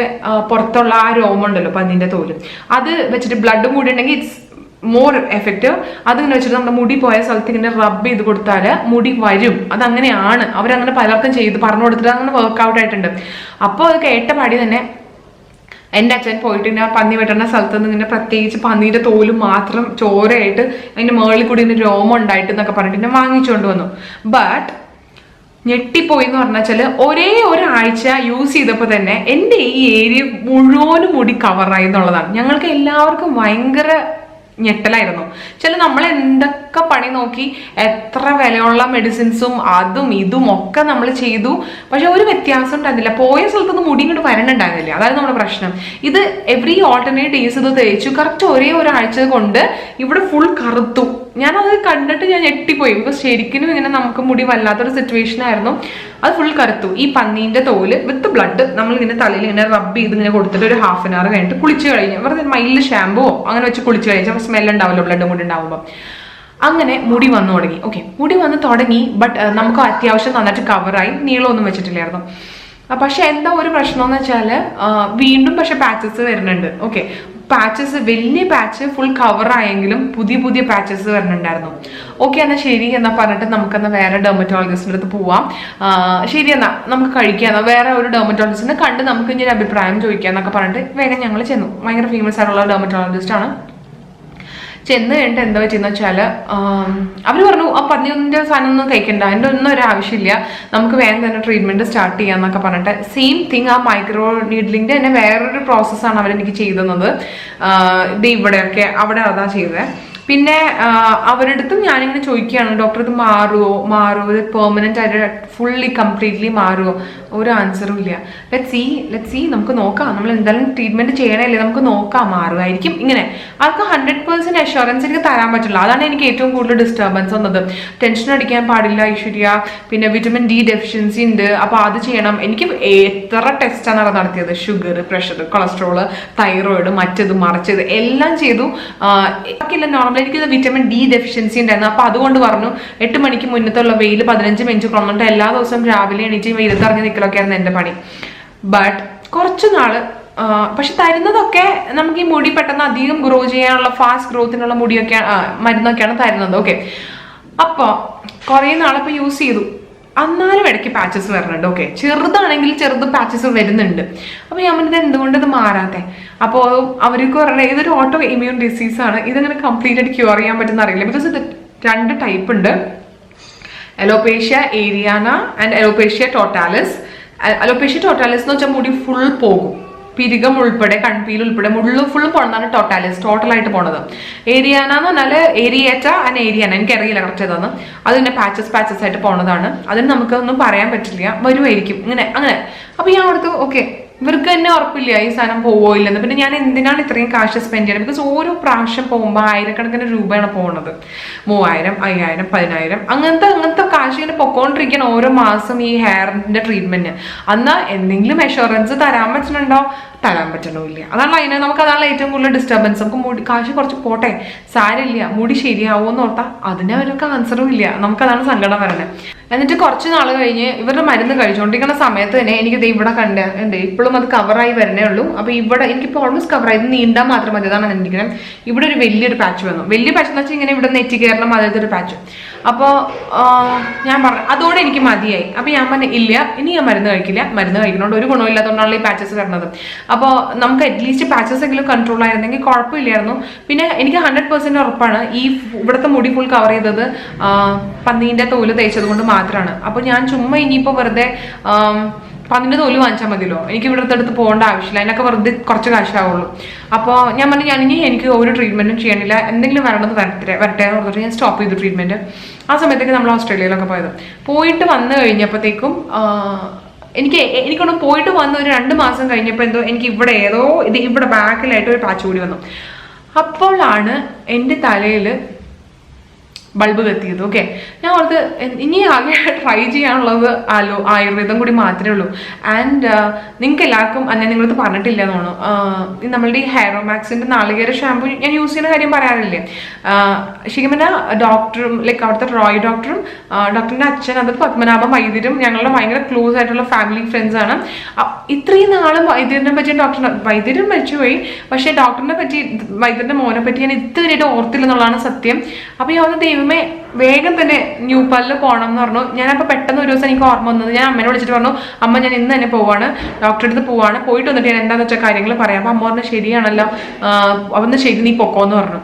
പുറത്തുള്ള ആ രോമം ഉണ്ടല്ലോ, പന്നീന്റെ തോല്, അത് വെച്ചിട്ട് ബ്ലഡും കൂടി ഉണ്ടെങ്കിൽ ഇറ്റ്സ് മോർ എഫക്റ്റീവ്. അതിങ്ങനെ വെച്ചിട്ട് നമ്മുടെ മുടി പോയ സ്ഥലത്ത് ഇങ്ങനെ റബ്ബ് ചെയ്ത് കൊടുത്താൽ മുടി വരും. അതങ്ങനെയാണ്, അവരങ്ങനെ പലർക്കും പറഞ്ഞു കൊടുത്തിട്ട് അങ്ങനെ വർക്ക്ഔട്ട് ആയിട്ടുണ്ട്. അപ്പോൾ അത് കേട്ട പാടി തന്നെ എൻ്റെ അച്ഛൻ പോയിട്ട് ഇങ്ങനെ പന്നി വെട്ടുന്ന സ്ഥലത്ത് നിന്ന് ഇങ്ങനെ പ്രത്യേകിച്ച് പന്നിയുടെ തോല് മാത്രം ചോരയായിട്ട് അതിൻ്റെ മുകളിൽ കൂടി ഇങ്ങനെ രോമം ഉണ്ടായിട്ട് എന്നൊക്കെ പറഞ്ഞിട്ട് എന്നെ വാങ്ങിച്ചുകൊണ്ട് വന്നു. ബട്ട് ഞെട്ടിപ്പോയി എന്ന് പറഞ്ഞാൽ ഒരേ ഒരാഴ്ച യൂസ് ചെയ്തപ്പോൾ തന്നെ എൻ്റെ ഈ ഏരിയ മുഴുവനും മുടി കവറായി എന്നുള്ളതാണ്. ഞങ്ങൾക്ക് എല്ലാവർക്കും ഭയങ്കര ഞെട്ടലായിരുന്നു. നമ്മൾ എന്തൊക്കെ പണി നോക്കി, എത്ര വിലയുള്ള മെഡിസിൻസും അതും ഇതും ഒക്കെ നമ്മൾ ചെയ്തു, പക്ഷെ ഒരു വ്യത്യാസം ഉണ്ടായിരുന്നില്ല. പോയ സ്ഥലത്തൊന്നും മുടി ഇങ്ങോട്ട് വരണുണ്ടായിരുന്നില്ല. അതായത് നമ്മുടെ പ്രശ്നം. ഇത് എവറി ഓൾട്ടർനേറ്റ് ഡേയ്സ് ഇത് തേച്ചു. കറക്റ്റ് ഒരേ ഒരാഴ്ച കൊണ്ട് ഇവിടെ ഫുൾ കറുത്തു. ഞാനത് കണ്ടിട്ട് ഞാൻ ഞെട്ടിപ്പോയി. ബിക്കോസ് ശരിക്കും ഇങ്ങനെ നമുക്ക് മുടി വല്ലാത്തൊരു സിറ്റുവേഷൻ ആയിരുന്നു. അത് ഫുൾ കറുത്തു. ഈ പന്നീന്റെ തോല് വിത്ത് ബ്ലഡ് നമ്മൾ ഇങ്ങനെ തലയിൽ ഇങ്ങനെ റബ്ബ് ചെയ്ത് ഇങ്ങനെ കൊടുത്തിട്ട് ഒരു ഹാഫ് ആൻ അവർ കഴിഞ്ഞിട്ട് കുളിച്ച് കഴിഞ്ഞു. വെറുതെ മൈൽഡ് ഷാമ്പോ അങ്ങനെ വെച്ച് കുളിച്ച് കഴിഞ്ഞാൽ സ്മെൽ ഉണ്ടാവുമല്ലോ ബ്ലഡും കൂടി ഉണ്ടാവുമ്പോൾ. അങ്ങനെ മുടി വന്നു തുടങ്ങി. ഓക്കെ, മുടി വന്ന് തുടങ്ങി. ബട്ട് നമുക്ക് അത്യാവശ്യം നന്നായിട്ട് കവറായി. നീളമൊന്നും വെച്ചിട്ടില്ലായിരുന്നു. പക്ഷെ എന്താ ഒരു പ്രശ്നം എന്ന് വെച്ചാൽ വീണ്ടും പക്ഷെ പാച്ചസ് വരുന്നുണ്ട്. ഓക്കെ, പാച്ചസ് വലിയ പാച്ച് ഫുൾ കവർ ആയെങ്കിലും പുതിയ പുതിയ പാച്ചസ് വരുന്നുണ്ടായിരുന്നു. ഓക്കെ, എന്നാൽ ശരി എന്നാ പറഞ്ഞിട്ട് നമുക്കെന്നാ വേറെ ഡെർമറ്റോളജിസ്റ്റിൻ്റെ അടുത്ത് പോവാം. ശരി എന്നാ നമുക്ക് കഴിക്കാം, വേറെ ഒരു ഡെർമറ്റോളജിസ്റ്റിനെ കണ്ട് നമുക്ക് ഇനി ഒരു അഭിപ്രായം ചോദിക്കാം എന്നൊക്കെ പറഞ്ഞിട്ട് വേഗം ഞങ്ങൾ ചെന്നു. ഭയങ്കര ഫേമസ് ആയിട്ടുള്ള ഡെർമറ്റോളജിസ്റ്റ് ആണ്. ചെന്ന് കഴിഞ്ഞിട്ട് എന്താ പറ്റിയെന്ന് വെച്ചാൽ അവർ പറഞ്ഞു ആ പന്നിൻ്റെ സാധനം ഒന്നും കഴിക്കണ്ട, അതിൻ്റെ ഒന്നും ഒരു ആവശ്യമില്ല, നമുക്ക് വേഗം തന്നെ ട്രീറ്റ്മെൻറ്റ് സ്റ്റാർട്ട് ചെയ്യാമെന്നൊക്കെ പറഞ്ഞിട്ട് സെയിം തിങ് ആ മൈക്രോ നീഡ്ലിൻ്റെ തന്നെ വേറൊരു പ്രോസസ്സാണ് അവരെനിക്ക് ചെയ്തത്. ഇത് ഇവിടെയൊക്കെ അവിടെ അതാ ചെയ്തത്. പിന്നെ അവരുടെ അടുത്തും ഞാനിങ്ങനെ ചോദിക്കുകയാണ്, ഡോക്ടർ ഇത് മാറുമോ ഇത് പെർമനന്റ് ആയിട്ട് ഫുള്ളി കംപ്ലീറ്റ്ലി മാറുമോ? ഒരു ആൻസറും ഇല്ല. ലെറ്റ് സീ നമുക്ക് നോക്കാം, നമ്മൾ എന്തായാലും ട്രീറ്റ്മെന്റ് ചെയ്യണല്ലേ, നമുക്ക് നോക്കാം, മാറുമായിരിക്കും. ഇങ്ങനെ ആർക്ക് 100% അഷ്വറൻസ് എനിക്ക് തരാൻ പറ്റില്ല. അതാണ് എനിക്ക് ഏറ്റവും കൂടുതൽ ഡിസ്റ്റർബൻസ് വന്നത്. ടെൻഷൻ അടിക്കാൻ പാടില്ല ഐശ്വര്യ, പിന്നെ വിറ്റമിൻ ഡി ഡെഫിഷ്യൻസി ഉണ്ട്, അപ്പൊ അത് ചെയ്യണം. എനിക്ക് എത്ര ടെസ്റ്റാണ് നടത്തിയത്, ഷുഗർ, പ്രഷർ, കൊളസ്ട്രോള്, തൈറോയിഡ്, മറ്റത് മറിച്ചത് എല്ലാം ചെയ്തു. നോർമൽ എനിക്ക് വിറ്റമിൻ ഡി ഡെഫിഷ്യൻസി ഉണ്ടായിരുന്നു. അപ്പൊ അതുകൊണ്ട് പറഞ്ഞു 8 മണിക്ക് മുന്നത്തുള്ള വെയിൽ 15 മിനിറ്റ് കൊണ്ടിട്ട് എല്ലാ ദിവസവും രാവിലെ എണീറ്റ് വെയിലത്തിറങ്ങി നിൽക്കലൊക്കെ ആയിരുന്നു എന്റെ പണി. ബട്ട് കുറച്ചു നാള് പക്ഷെ തരുന്നതൊക്കെ നമുക്ക് ഈ മുടി പെട്ടെന്ന് അധികം ഗ്രോ ചെയ്യാനുള്ള ഫാസ്റ്റ് ഗ്രോത്തിനുള്ള മുടിയൊക്കെ മരുന്നൊക്കെയാണ് തരുന്നത്. ഓക്കെ, അപ്പൊ കുറെ നാളിപ്പോ യൂസ് ചെയ്തു. എന്നാലും ഇടയ്ക്ക് പാച്ചസ് വരുന്നുണ്ട്. ഓക്കെ, ചെറുതാണെങ്കിൽ ചെറുത് പാച്ചസ് വരുന്നുണ്ട്. അപ്പൊ ഞാൻ പറഞ്ഞത് എന്തുകൊണ്ട് ഇത് മാറാത്തെ? അപ്പോൾ അവർക്ക് പറഞ്ഞത് ഇതൊരു ഓട്ടോ ഇമ്മ്യൂൺ ഡിസീസ് ആണ്, ഇതങ്ങനെ കംപ്ലീറ്റ് ആയിട്ട് ക്യൂർ ചെയ്യാൻ പറ്റുന്ന അറിയില്ല. ബിക്കോസ് ഇത് 2 ടൈപ്പ് ഉണ്ട്, alopecia areata and alopecia totalis. Alopecia totalis എന്ന് വെച്ചാൽ മുടി ഫുൾ പോകും, പിരികം ഉൾപ്പെടെ കൺപീൽ ഉൾപ്പെടെ ഫുള്ളും പോണതാണ് ടോട്ടാലിസ്, ടോട്ടലായിട്ട് പോണത്. ഏരിയാന എന്ന് പറഞ്ഞാൽ ഏരിയേറ്റ ആൻഡ് ഏരിയാന, എനിക്കറിയില്ല കറക്റ്റ് ഏതാന്ന്. അത് പിന്നെ പാച്ചസ് ആയിട്ട് പോണതാണ്. അതിന് നമുക്കൊന്നും പറയാൻ പറ്റില്ല, വരുമായിരിക്കും ഇങ്ങനെ അങ്ങനെ. അപ്പൊ ഞാൻ ഓർത്തു ഓക്കെ, ഇവർക്ക് തന്നെ ഉറപ്പില്ല ഈ സാധനം പോവോ ഇല്ലെന്ന്. പിന്നെ ഞാൻ എന്തിനാണ് ഇത്രയും കാശ് സ്പെൻഡ് ചെയ്യുന്നത്? ബിക്കോസ് ഓരോ പ്രാവശ്യം പോകുമ്പോൾ ആയിരക്കണക്കിന് രൂപയാണ് പോകുന്നത്. 3000, 5000, 10000 അങ്ങനത്തെ കാശ് ഇങ്ങനെ പൊക്കോണ്ടിരിക്കണം ഓരോ മാസം ഈ ഹെയറിന്റെ ട്രീറ്റ്മെന്റ്. എന്നാൽ എന്തെങ്കിലും അഷുറൻസ് തരാൻ പറ്റുന്നുണ്ടോ? തരാൻ പറ്റണില്ല. അതാണ് അതിന് അതാണ് ഏറ്റവും കൂടുതൽ ഡിസ്റ്റർബൻസ്. നമുക്ക് മുടി കാശ് കുറച്ച് പോട്ടെ, സാരമില്ല, മുടി ശരിയാവുമെന്ന് ഓർത്താൽ അതിന് അവർക്ക് ആൻസറും ഇല്ല. നമുക്കതാണ് സങ്കടം വരണത്. എന്നിട്ട് കുറച്ച് നാൾ കഴിഞ്ഞ് ഇവരുടെ മരുന്ന് കഴിച്ചുകൊണ്ടിരിക്കുന്ന സമയത്ത് തന്നെ എനിക്ക് ഇവിടെ ഉണ്ട്, ഇപ്പോഴും അത് കവറായി വരണേ ഉള്ളൂ. അപ്പൊ ഇവിടെ എനിക്കിപ്പോൾ ഓൾമോസ്റ്റ് കവറായി, ഇത് നീണ്ടാൽ മാത്രം മതി. അതാണ് എനിക്കിങ്ങനെ ഇവിടെ ഒരു വലിയൊരു പാച്ച് വന്നു. വലിയ പാച്ച് എന്ന് വെച്ചാൽ ഇങ്ങനെ ഇവിടെ നെറ്റി കയറണം, അതായത് ഒരു പാച്ച്. അപ്പോൾ ഞാൻ പറഞ്ഞു അതോടെ എനിക്ക് മതിയായി. അപ്പൊ ഞാൻ പറഞ്ഞു ഇല്ല, ഇനി ഞാൻ മരുന്ന് കഴിക്കില്ല, മരുന്ന് കഴിക്കുന്നതുകൊണ്ട് ഒരു ഗുണമില്ലാത്തതുകൊണ്ടാണ് ഈ പാച്ചസ് വരുന്നത്. അപ്പോൾ നമുക്ക് അറ്റ്ലീസ്റ്റ് പാച്ചസ് എങ്കിലും കൺട്രോൾ ആയിരുന്നെങ്കിൽ കുഴപ്പമില്ലായിരുന്നു. പിന്നെ എനിക്ക് 100% ഉറപ്പാണ് ഈ ഇവിടുത്തെ മുടി ഫുൾ കവർ ചെയ്തത് പന്നീന്റെ തോല് തേച്ചത് കൊണ്ട് മാത്രമാണ്. അപ്പൊ ഞാൻ ചുമ്മാ ഇനിയിപ്പോൾ വെറുതെ പന്നിന്റെ തോല് വാങ്ങിച്ചാൽ മതിയല്ലോ, എനിക്ക് ഇവിടുത്തെ അടുത്ത് പോകേണ്ട ആവശ്യമില്ല, അതിനൊക്കെ വെറുതെ കുറച്ച് കാശാവുള്ളൂ. അപ്പോൾ ഞാൻ പറഞ്ഞു ഞാനിനി എനിക്ക് ഒരു ട്രീറ്റ്മെന്റും ചെയ്യണില്ല, എന്തെങ്കിലും വരണമെന്ന് വരട്ടെ എന്ന് പറഞ്ഞിട്ട് ഞാൻ സ്റ്റോപ്പ് ചെയ്തു ട്രീറ്റ്മെന്റ്. ആ സമയത്തേക്ക് നമ്മൾ ഓസ്ട്രേലിയയിലൊക്കെ പോയിട്ട് വന്നു കഴിഞ്ഞപ്പോഴത്തേക്കും എനിക്കൊന്ന് പോയിട്ട് വന്ന് ഒരു 2 മാസം കഴിഞ്ഞപ്പോൾ എന്തോ എനിക്ക് ഇവിടെ ബാക്കിലായിട്ട് ഒരു പാച്ച് കൂടി വന്നു. അപ്പോഴാണ് എൻ്റെ തലയിൽ ബൾബ് കത്തിയത്. ഓക്കെ, ഞാൻ ഓർത്ത് ഇനി ആകെ ട്രൈ ചെയ്യാനുള്ളത് ആയുർവേദം കൂടി മാത്രമേ ഉള്ളൂ. ആൻഡ് നിങ്ങൾക്ക് എല്ലാവർക്കും ഞാൻ നിങ്ങളത് പറഞ്ഞിട്ടില്ല എന്ന് തോന്നുന്നു, നമ്മളുടെ ഈ ഹെയറോമാക്സിന്റെ നാളികേര ഷാമ്പു ഞാൻ യൂസ് ചെയ്യുന്ന കാര്യം പറയാറില്ലേ. ശരിക്കും പറഞ്ഞാൽ ഡോക്ടറും അവിടുത്തെ റോയ് ഡോക്ടറും ഡോക്ടറിന്റെ അച്ഛൻ, അത് പത്മനാഭ വൈദ്യരും ഞങ്ങളുടെ ഭയങ്കര ക്ലോസ് ആയിട്ടുള്ള ഫാമിലി ഫ്രണ്ട്സ് ആണ്. ഇത്രയും നാളും വൈദ്യരിനെ പറ്റി വൈദ്യരും മരിച്ചുപോയി, പക്ഷെ വൈദ്യരുടെ മോനെ പറ്റി ഞാൻ ഇതുവരെയായിട്ട് ഓർത്തില്ല എന്നുള്ളതാണ് സത്യം. അപ്പൊ ഞാൻ ദൈവമേ വേഗം തന്നെ ന്യൂപാലിൽ പോകണം എന്ന് പറഞ്ഞു. ഞാനപ്പോൾ പെട്ടെന്ന് ഒരു ദിവസം എനിക്ക് ഓർമ്മ വന്നത്, ഞാൻ അമ്മനെ വിളിച്ചിട്ട് പറഞ്ഞു അമ്മ ഞാൻ ഇന്ന് തന്നെ പോവാണ്, ഡോക്ടറെ അടുത്ത് പോവാണ്, പോയിട്ട് വന്നിട്ട് ഞാൻ എന്താണെന്ന് വെച്ചാൽ കാര്യങ്ങൾ പറയാം. അപ്പൊ അമ്മ പറഞ്ഞു ശരിയാണല്ലോ, അതൊന്ന് ശരി നീ പൊക്കോന്ന് പറഞ്ഞു.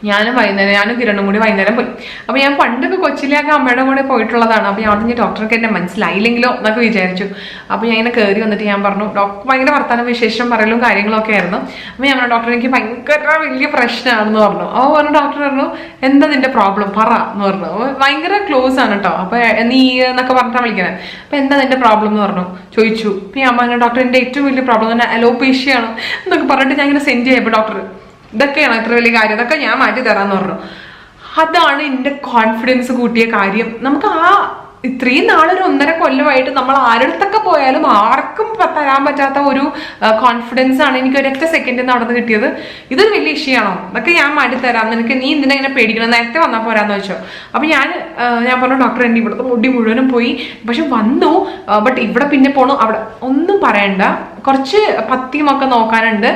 ഞാനും വൈകുന്നേരം, ഞാനും കിരണും കൂടി വൈകുന്നേരം പോയി. അപ്പോൾ ഞാൻ പണ്ടൊക്കെ കൊച്ചിയിലേക്ക് അമ്മയുടെ കൂടെ പോയിട്ടുള്ളതാണ്. അപ്പോൾ ഞാൻ അവിടെ ഡോക്ടർക്ക് എന്നെ മനസ്സിലായില്ലെങ്കിലോ എന്നൊക്കെ വിചാരിച്ചു. അപ്പോൾ ഞാൻ ഇങ്ങനെ കയറി വന്നിട്ട് ഞാൻ പറഞ്ഞു, ഡോക്ടർ ഭയങ്കര വർത്താനം വിശേഷം പറയലും കാര്യങ്ങളൊക്കെ ആയിരുന്നു. അപ്പോൾ ഞാൻ പറഞ്ഞു, ഡോക്ടർ എനിക്ക് ഭയങ്കര വലിയ പ്രശ്നമാണെന്ന് പറഞ്ഞു. അപ്പോൾ പറഞ്ഞു, ഡോക്ടർ പറഞ്ഞു, എന്താ നിന്റെ പ്രോബ്ലം പറ എന്ന് പറഞ്ഞു. ഭയങ്കര ക്ലോസ് ആണ് കേട്ടോ. അപ്പോൾ നീ എന്നൊക്കെ പറഞ്ഞിട്ടാണ് വിളിക്കുന്നത്. അപ്പോൾ എന്താ നിന്റെ പ്രോബ്ലം എന്ന് പറഞ്ഞു ചോദിച്ചു. അപ്പോൾ ഞാൻ പറഞ്ഞു, ഡോക്ടർ എൻ്റെ ഏറ്റവും വലിയ പ്രോബ്ലം തന്നെ അലോപേഷ്യ ആണ് എന്നൊക്കെ പറഞ്ഞിട്ട് ഞാൻ ഇങ്ങനെ സെൻഡ് ചെയ്യപ്പോൾ ഡോക്ടർ ഇതൊക്കെയാണ് ഇത്ര വലിയ കാര്യം, ഇതൊക്കെ ഞാൻ മാറ്റി തരാമെന്ന് പറഞ്ഞു. അതാണ് എൻ്റെ കോൺഫിഡൻസ് കൂട്ടിയ കാര്യം. നമുക്ക് ഇത്രയും നാളൊരു 1.5 കൊല്ലമായിട്ട് നമ്മൾ ആരുടെ പോയാലും ആർക്കും തരാൻ പറ്റാത്ത ഒരു കോൺഫിഡൻസ് ആണ് എനിക്ക് ഒരൊറ്റ സെക്കൻഡിൽ നടന്ന് കിട്ടിയത്. ഇതൊരു വലിയ ഇഷ്യൂ ആണോ, ഇതൊക്കെ ഞാൻ മാറ്റി തരാം, നിനക്ക് നീ എന്തിനാ ഇങ്ങനെ പേടിക്കണം, നേരത്തെ വന്നാൽ പോരാന്ന് വെച്ചോ. അപ്പൊ ഞാൻ പറഞ്ഞു, ഡോക്ടർ എൻ്റെ ഇവിടുത്തെ മുടി മുഴുവനും പോയി, പക്ഷെ വന്നു, ബട്ട് ഇവിടെ പിന്നെ പോണു, അവിടെ ഒന്നും പറയണ്ട, കുറച്ച് പത്തിയുമൊക്കെ നോക്കാനുണ്ട്,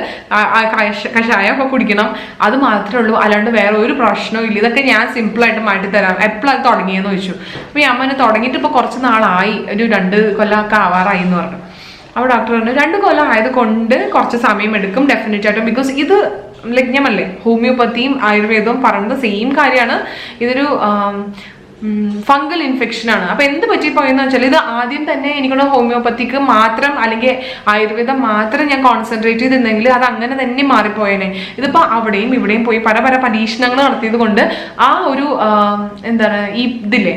കഷായം ഒക്കെ കുടിക്കണം, അത് മാത്രമേ ഉള്ളൂ, അല്ലാണ്ട് വേറെ ഒരു പ്രശ്നവും ഇല്ല, ഇതൊക്കെ ഞാൻ സിമ്പിളായിട്ട് മാറ്റിത്തരാം, എപ്പോഴും അത് തുടങ്ങിയെന്ന് ചോദിച്ചു. അപ്പൊ ഈ അമ്മനെ തുടങ്ങിയിട്ട് ഇപ്പൊ കുറച്ച് നാളായി, ഒരു 2 കൊല്ലമൊക്കെ ആവാറായി എന്ന് പറഞ്ഞു. അപ്പോൾ ഡോക്ടർ പറഞ്ഞു 2 കൊല്ലം ആയത് കൊണ്ട് കുറച്ച് സമയം എടുക്കും ഡെഫിനറ്റ് ആയിട്ടും, ബിക്കോസ് ഇത് ലഗ്നമല്ലേ, ഹോമിയോപ്പത്തിയും ആയുർവേദവും പറയുന്നത് സെയിം കാര്യമാണ്. ഇതൊരു ഫംഗൽ ഇൻഫെക്ഷൻ ആണ്. അപ്പൊ എന്ത് പറ്റിപ്പോയെന്ന് വെച്ചാൽ ഇത് ആദ്യം തന്നെ എനിക്കുള്ള ഹോമിയോപ്പത്തിക്ക് മാത്രം അല്ലെങ്കിൽ ആയുർവേദം മാത്രം ഞാൻ കോൺസെൻട്രേറ്റ് ചെയ്തിരുന്നെങ്കിൽ അത് അങ്ങനെ തന്നെ മാറിപ്പോയേനെ. ഇതിപ്പോ അവിടെയും ഇവിടെയും പോയി പല പരീക്ഷണങ്ങൾ നടത്തിയത് കൊണ്ട് ആ ഒരു എന്താണ് ഈ ഇതില്ലേ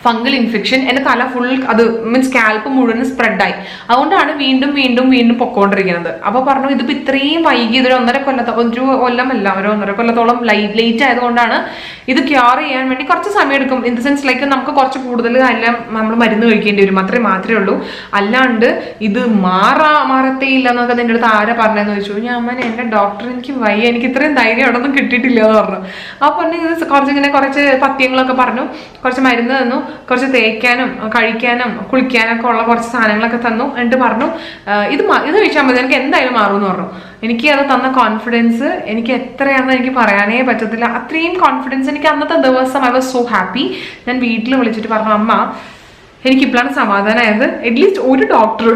ഫംഗൽ ഇൻഫെക്ഷൻ എൻ്റെ തല ഫുൾ, അത് മീൻസ് സ്കാൽപ്പ് മുഴുവൻ സ്പ്രെഡായി. അതുകൊണ്ടാണ് വീണ്ടും വീണ്ടും വീണ്ടും പൊക്കോണ്ടിരിക്കുന്നത്. അപ്പോൾ പറഞ്ഞു ഇതിപ്പോൾ ഇത്രയും വൈകി, ഇതൊരു 1.5 കൊല്ലത്തോളം, ഒരു കൊല്ലമല്ല, ഒരു 1.5 കൊല്ലത്തോളം ലേറ്റ് ആയതുകൊണ്ടാണ്. ഇത് ക്യൂർ ചെയ്യാൻ വേണ്ടി കുറച്ച് സമയം എടുക്കും. ഇൻ ദ സെൻസ് ലൈക്ക് നമുക്ക് കുറച്ച് കൂടുതൽ എല്ലാം നമ്മൾ മരുന്ന് കഴിക്കേണ്ടി വരും, മാത്രമേ ഉള്ളൂ. അല്ലാണ്ട് ഇത് മാറത്തേ ഇല്ല എന്നൊക്കെ നിൻ്റെ അടുത്ത് ആരാ പറഞ്ഞതെന്ന് ചോദിച്ചു. ഞാൻ അമ്മ എൻ്റെ ഡോക്ടർ എനിക്ക് വയ്യ, എനിക്ക് ഇത്രയും ധൈര്യം അവിടെ ഒന്നും കിട്ടിയിട്ടില്ല എന്ന് പറഞ്ഞു. അപ്പോൾ പറഞ്ഞു ഇത് കുറച്ച് പഥ്യങ്ങളൊക്കെ പറഞ്ഞു, കുറച്ച് മരുന്ന് തന്നു, കുറച്ച് തേക്കാനും കഴിക്കാനും കുളിക്കാനൊക്കെ ഉള്ള കുറച്ച് സാധനങ്ങളൊക്കെ തന്നു. എന്നിട്ട് പറഞ്ഞു ഇത് കഴിച്ചാൽ മതി, എനിക്ക് എന്തായാലും മാറുമെന്ന് പറഞ്ഞു. എനിക്ക് അത് തന്ന കോൺഫിഡൻസ് എനിക്ക് എത്രയാണെന്ന് എനിക്ക് പറയാനേ പറ്റത്തില്ല. അത്രയും കോൺഫിഡൻസ് എനിക്ക് അന്നത്തെ ദിവസം ഐ വാസ് സോ ഹാപ്പി. ഞാൻ വീട്ടിൽ വിളിച്ചിട്ട് പറഞ്ഞു, അമ്മ എനിക്കിപ്പോഴാണ് സമാധാനമായത്. അറ്റ്ലീസ്റ്റ് ഒരു ഡോക്ടർ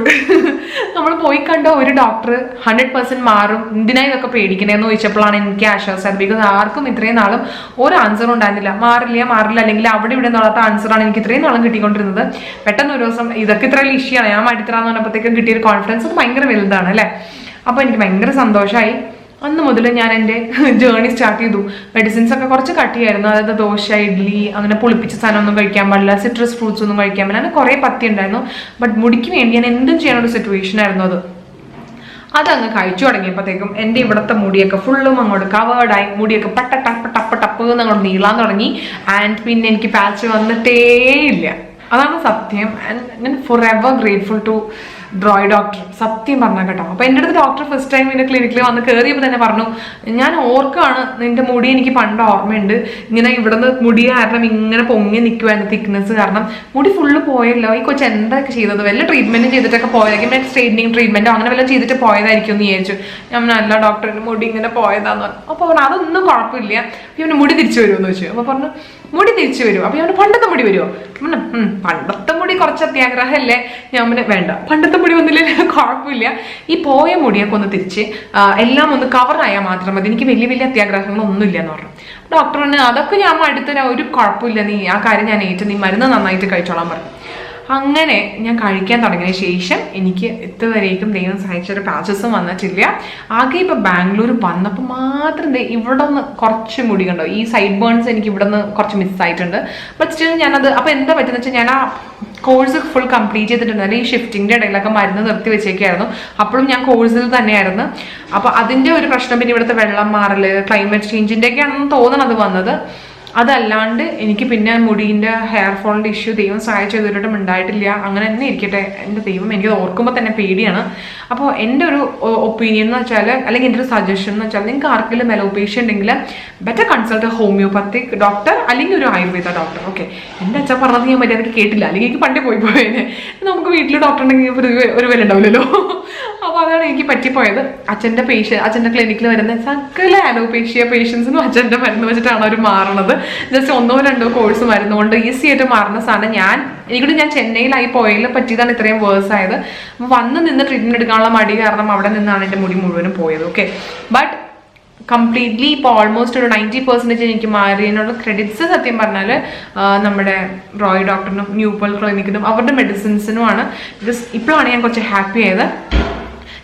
നമ്മൾ പോയി കണ്ട ഒരു ഡോക്ടർ 100% മാറും, എന്തിനായി ഇതൊക്കെ പേടിക്കണേന്ന് ചോദിച്ചപ്പോഴാണ് എനിക്ക് ആശ്വാസമായത്. ബിക്കോസ് ആർക്കും ഇത്രയും നാളും ഒരു ആൻസറും ഉണ്ടായിരുന്നില്ല. മാറില്ല അല്ലെങ്കിൽ അവിടെ ഇവിടെ നിന്നുള്ളത്ത ആൻസറാണ് എനിക്ക് ഇത്രയും നാളും കിട്ടിക്കൊണ്ടിരുന്നത്. പെട്ടെന്ന് ഒരു ദിവസം ഇതൊക്കെ ഇത്ര ഇഷ്യൂ ആണ്, ഞാൻ മാറ്റിത്തരാന്ന് പറഞ്ഞപ്പോഴത്തേക്കും കിട്ടിയൊരു കോൺഫിഡൻസ് അത് ഭയങ്കര വലുതാണ് അല്ലേ. അപ്പോൾ എനിക്ക് ഭയങ്കര സന്തോഷമായി. അന്ന് മുതൽ ഞാൻ എൻ്റെ ജേർണി സ്റ്റാർട്ട് ചെയ്തു. മെഡിസിൻസ് ഒക്കെ കുറച്ച് കട്ട് ചെയ്യായിരുന്നു, അതായത് ദോശ, ഇഡ്ഡലി, അങ്ങനെ പുളിപ്പിച്ച സാധനമൊന്നും കഴിക്കാൻ പാടില്ല, സിട്രസ് ഫ്രൂട്ട്സ് ഒന്നും കഴിക്കാൻ പാടില്ല, അങ്ങനെ കുറേ പത്തി ഉണ്ടായിരുന്നു. ബട്ട് മുടിക്ക് വേണ്ടി ഞാൻ എന്തും ചെയ്യാനൊരു സിറ്റുവേഷൻ ആയിരുന്നു അതങ്ങ് കഴിച്ചു തുടങ്ങിയപ്പോഴത്തേക്കും എൻ്റെ ഇവിടുത്തെ മുടിയൊക്കെ ഫുള്ളും അങ്ങോട്ട് കവേർഡായി, മുടിയൊക്കെ ടപ്പ് അങ്ങോട്ട് നീളാൻ തുടങ്ങി. ആൻഡ് പിന്നെ എനിക്ക് പാച്ച് വന്നിട്ടേ ഇല്ല. അതാണ് സത്യം. ആൻഡ് ഞാൻ ഫോർ എവർ ഗ്രേറ്റ്ഫുൾ ടു ഡ്രോയ് ഡോക്ടർ, സത്യം പറഞ്ഞാൽ കേട്ടോ. അപ്പോൾ എൻ്റെ അടുത്ത് ഡോക്ടർ ഫസ്റ്റ് ടൈം എൻ്റെ ക്ലിനിക്കിൽ വന്ന് കയറിയപ്പോൾ തന്നെ പറഞ്ഞു, ഞാൻ ഓർക്കാണ് നിന്റെ മുടി എനിക്ക് പണ്ട് ഓർമ്മയുണ്ട്, ഇങ്ങനെ ഇവിടുന്ന് മുടി കാരണം ഇങ്ങനെ പൊങ്ങി നിൽക്കുമായിരുന്നു, തിക്നെസ് കാരണം മുടി ഫുള്ള് പോയല്ലോ, ഈ കൊച്ചു എന്തൊക്കെ ചെയ്തത്, വല്ല ട്രീറ്റ്മെൻറ്റും ചെയ്തിട്ടൊക്കെ പോയതായിരിക്കും, സ്ട്രെയിറ്റനിങ് ട്രീറ്റ്മെൻറ്റോ അങ്ങനെ വല്ലതും ചെയ്തിട്ട് പോയതായിരിക്കും എന്ന് വിചാരിച്ചു. ഞാൻ നല്ല ഡോക്ടറിൻ്റെ മുടി ഇങ്ങനെ പോയതാന്ന് പറഞ്ഞു. അപ്പോൾ പറഞ്ഞു അതൊന്നും കുഴപ്പമില്ല, ഇവന് മുടി തിരിച്ചു വരുമെന്ന് വെച്ചു. അപ്പോൾ പറഞ്ഞു മുടി തിരിച്ചു വരുമോ? അപ്പോൾ ഞാൻ പണ്ടത്തെ മുടി വരുമോ? പണ്ടത്തെ മുടി കുറച്ച് അത്യാഗ്രഹമല്ലേ. ഞാൻ വേണ്ട, പണ്ടത്തെ മുടി വന്നില്ല കുഴപ്പമില്ല, ഈ പോയ മുടിയൊക്കെ ഒന്ന് തിരിച്ച് എല്ലാം ഒന്ന് കവറായാൽ മാത്രം മതി, എനിക്ക് വലിയ വലിയ അത്യാഗ്രഹങ്ങളൊന്നും ഇല്ല എന്ന് പറഞ്ഞു. ഡോക്ടറിന് അതൊക്കെ ഞാൻ അടുത്തരാ, ഒരു കുഴപ്പമില്ല, നീ ആ കാര്യം ഞാൻ ഏറ്റു, നീ മരുന്ന് നന്നായിട്ട് കഴിച്ചോളാൻ പറഞ്ഞു. അങ്ങനെ ഞാൻ കഴിക്കാൻ തുടങ്ങിയ ശേഷം എനിക്ക് ഇതുവരേക്കും ദൈവം സഹായിച്ചൊരു പാച്ചസും വന്നിട്ടില്ല. ആകെ ഇപ്പൊ ബാംഗ്ലൂർ വന്നപ്പോൾ മാത്രം ഇവിടെ നിന്ന് കുറച്ച് മുടി കണ്ടോ, ഈ സൈഡ് ബേൺസ് എനിക്ക് ഇവിടെ നിന്ന് കുറച്ച് മിസ്സായിട്ടുണ്ട്. ബട്ട് സ്റ്റിൽ ഞാനത് അപ്പോൾ എന്താ പറ്റുന്ന വെച്ചാൽ ഞാൻ ആ കോഴ്സ് ഫുൾ കംപ്ലീറ്റ് ചെയ്തിട്ടുണ്ട്. ഈ ഷിഫ്റ്റിങ്ങിൻ്റെ ഇടയിലൊക്കെ മരുന്ന് നിർത്തി വെച്ചേക്കായിരുന്നു. അപ്പോഴും ഞാൻ കോഴ്സിൽ തന്നെയായിരുന്നു. അപ്പോൾ അതിൻ്റെ ഒരു പ്രശ്നം, പിന്നെ ഇവിടുത്തെ വെള്ളം മാറല്, ക്ലൈമറ്റ് ചേഞ്ചിൻ്റെ ഒക്കെ ആണെന്ന് തോന്നണത് വന്നത്. അതല്ലാണ്ട് എനിക്ക് പിന്നെ മുടീൻ്റെ ഹെയർ ഫോളിൻ്റെ ഇഷ്യൂ ദൈവം സഹായിച്ചു ചെയ്തിട്ടും ഉണ്ടായിട്ടില്ല. അങ്ങനെ തന്നെ ഇരിക്കട്ടെ. എൻ്റെ ദൈവം, എനിക്കത് ഓർക്കുമ്പോൾ തന്നെ പേടിയാണ്. അപ്പോൾ എൻ്റെ ഒരു ഒപ്പീനിയൻ എന്ന് വെച്ചാൽ, അല്ലെങ്കിൽ എൻ്റെ ഒരു സജഷൻ എന്ന് വെച്ചാൽ, നിങ്ങൾക്ക് ആർക്കെങ്കിലും അലോപേഷ്യ ഉണ്ടെങ്കിൽ ബെറ്റർ കൺസൾട്ട് ഹോമിയോപ്പത്തിക് ഡോക്ടർ അല്ലെങ്കിൽ ഒരു ആയുർവേദ ഡോക്ടർ. ഓക്കെ, എൻ്റെ അച്ഛൻ പറഞ്ഞത് ഞാൻ മര്യാദയ്ക്ക് കേട്ടില്ല, അല്ലെങ്കിൽ എനിക്ക് പണ്ടേ പോയേനെ. നമുക്ക് വീട്ടിൽ ഡോക്ടർ ഉണ്ടെങ്കിൽ ഒരു വില ഉണ്ടാവില്ലല്ലോ. അപ്പോൾ അതാണ് എനിക്ക് പറ്റിപ്പോയത്. അച്ഛൻ്റെ ക്ലിനിക്കിൽ വരുന്ന സകല അലോപേഷ്യ പേഷ്യൻസിനും അച്ഛൻ്റെ മരുന്ന് വെച്ചിട്ടാണ് അവർ മാറണത്. ജസ്റ്റ് 1 or 2 കോഴ്സ് മരുന്നുകൊണ്ട് ഈസി ആയിട്ട് മാറുന്ന സാധനം ഞാൻ ചെന്നൈയിലായി പോയതിൽ പറ്റിയതാണ് ഇത്രയും വേഴ്സ് ആയത്. വന്ന് നിന്ന് ട്രീറ്റ്മെന്റ് എടുക്കാനുള്ള മടി കാരണം അവിടെ നിന്നാണ് എൻ്റെ മുടി മുഴുവനും പോയത്. ഓക്കെ, ബട്ട് കംപ്ലീറ്റ്ലി ഇപ്പോൾ ഓൾമോസ്റ്റ് ഒരു 90% എനിക്ക് മാറിയതിനുള്ള ക്രെഡിറ്റ്സ് സത്യം പറഞ്ഞാൽ നമ്മുടെ റോയ് ഡോക്ടറിനും ന്യൂപ്പൽ ക്ലിനിക്കിനും അവരുടെ മെഡിസിൻസിനുമാണ്. ബിക്കോസ് ഇപ്പോഴാണ് ഞാൻ കുറച്ച് ഹാപ്പി ആയത്.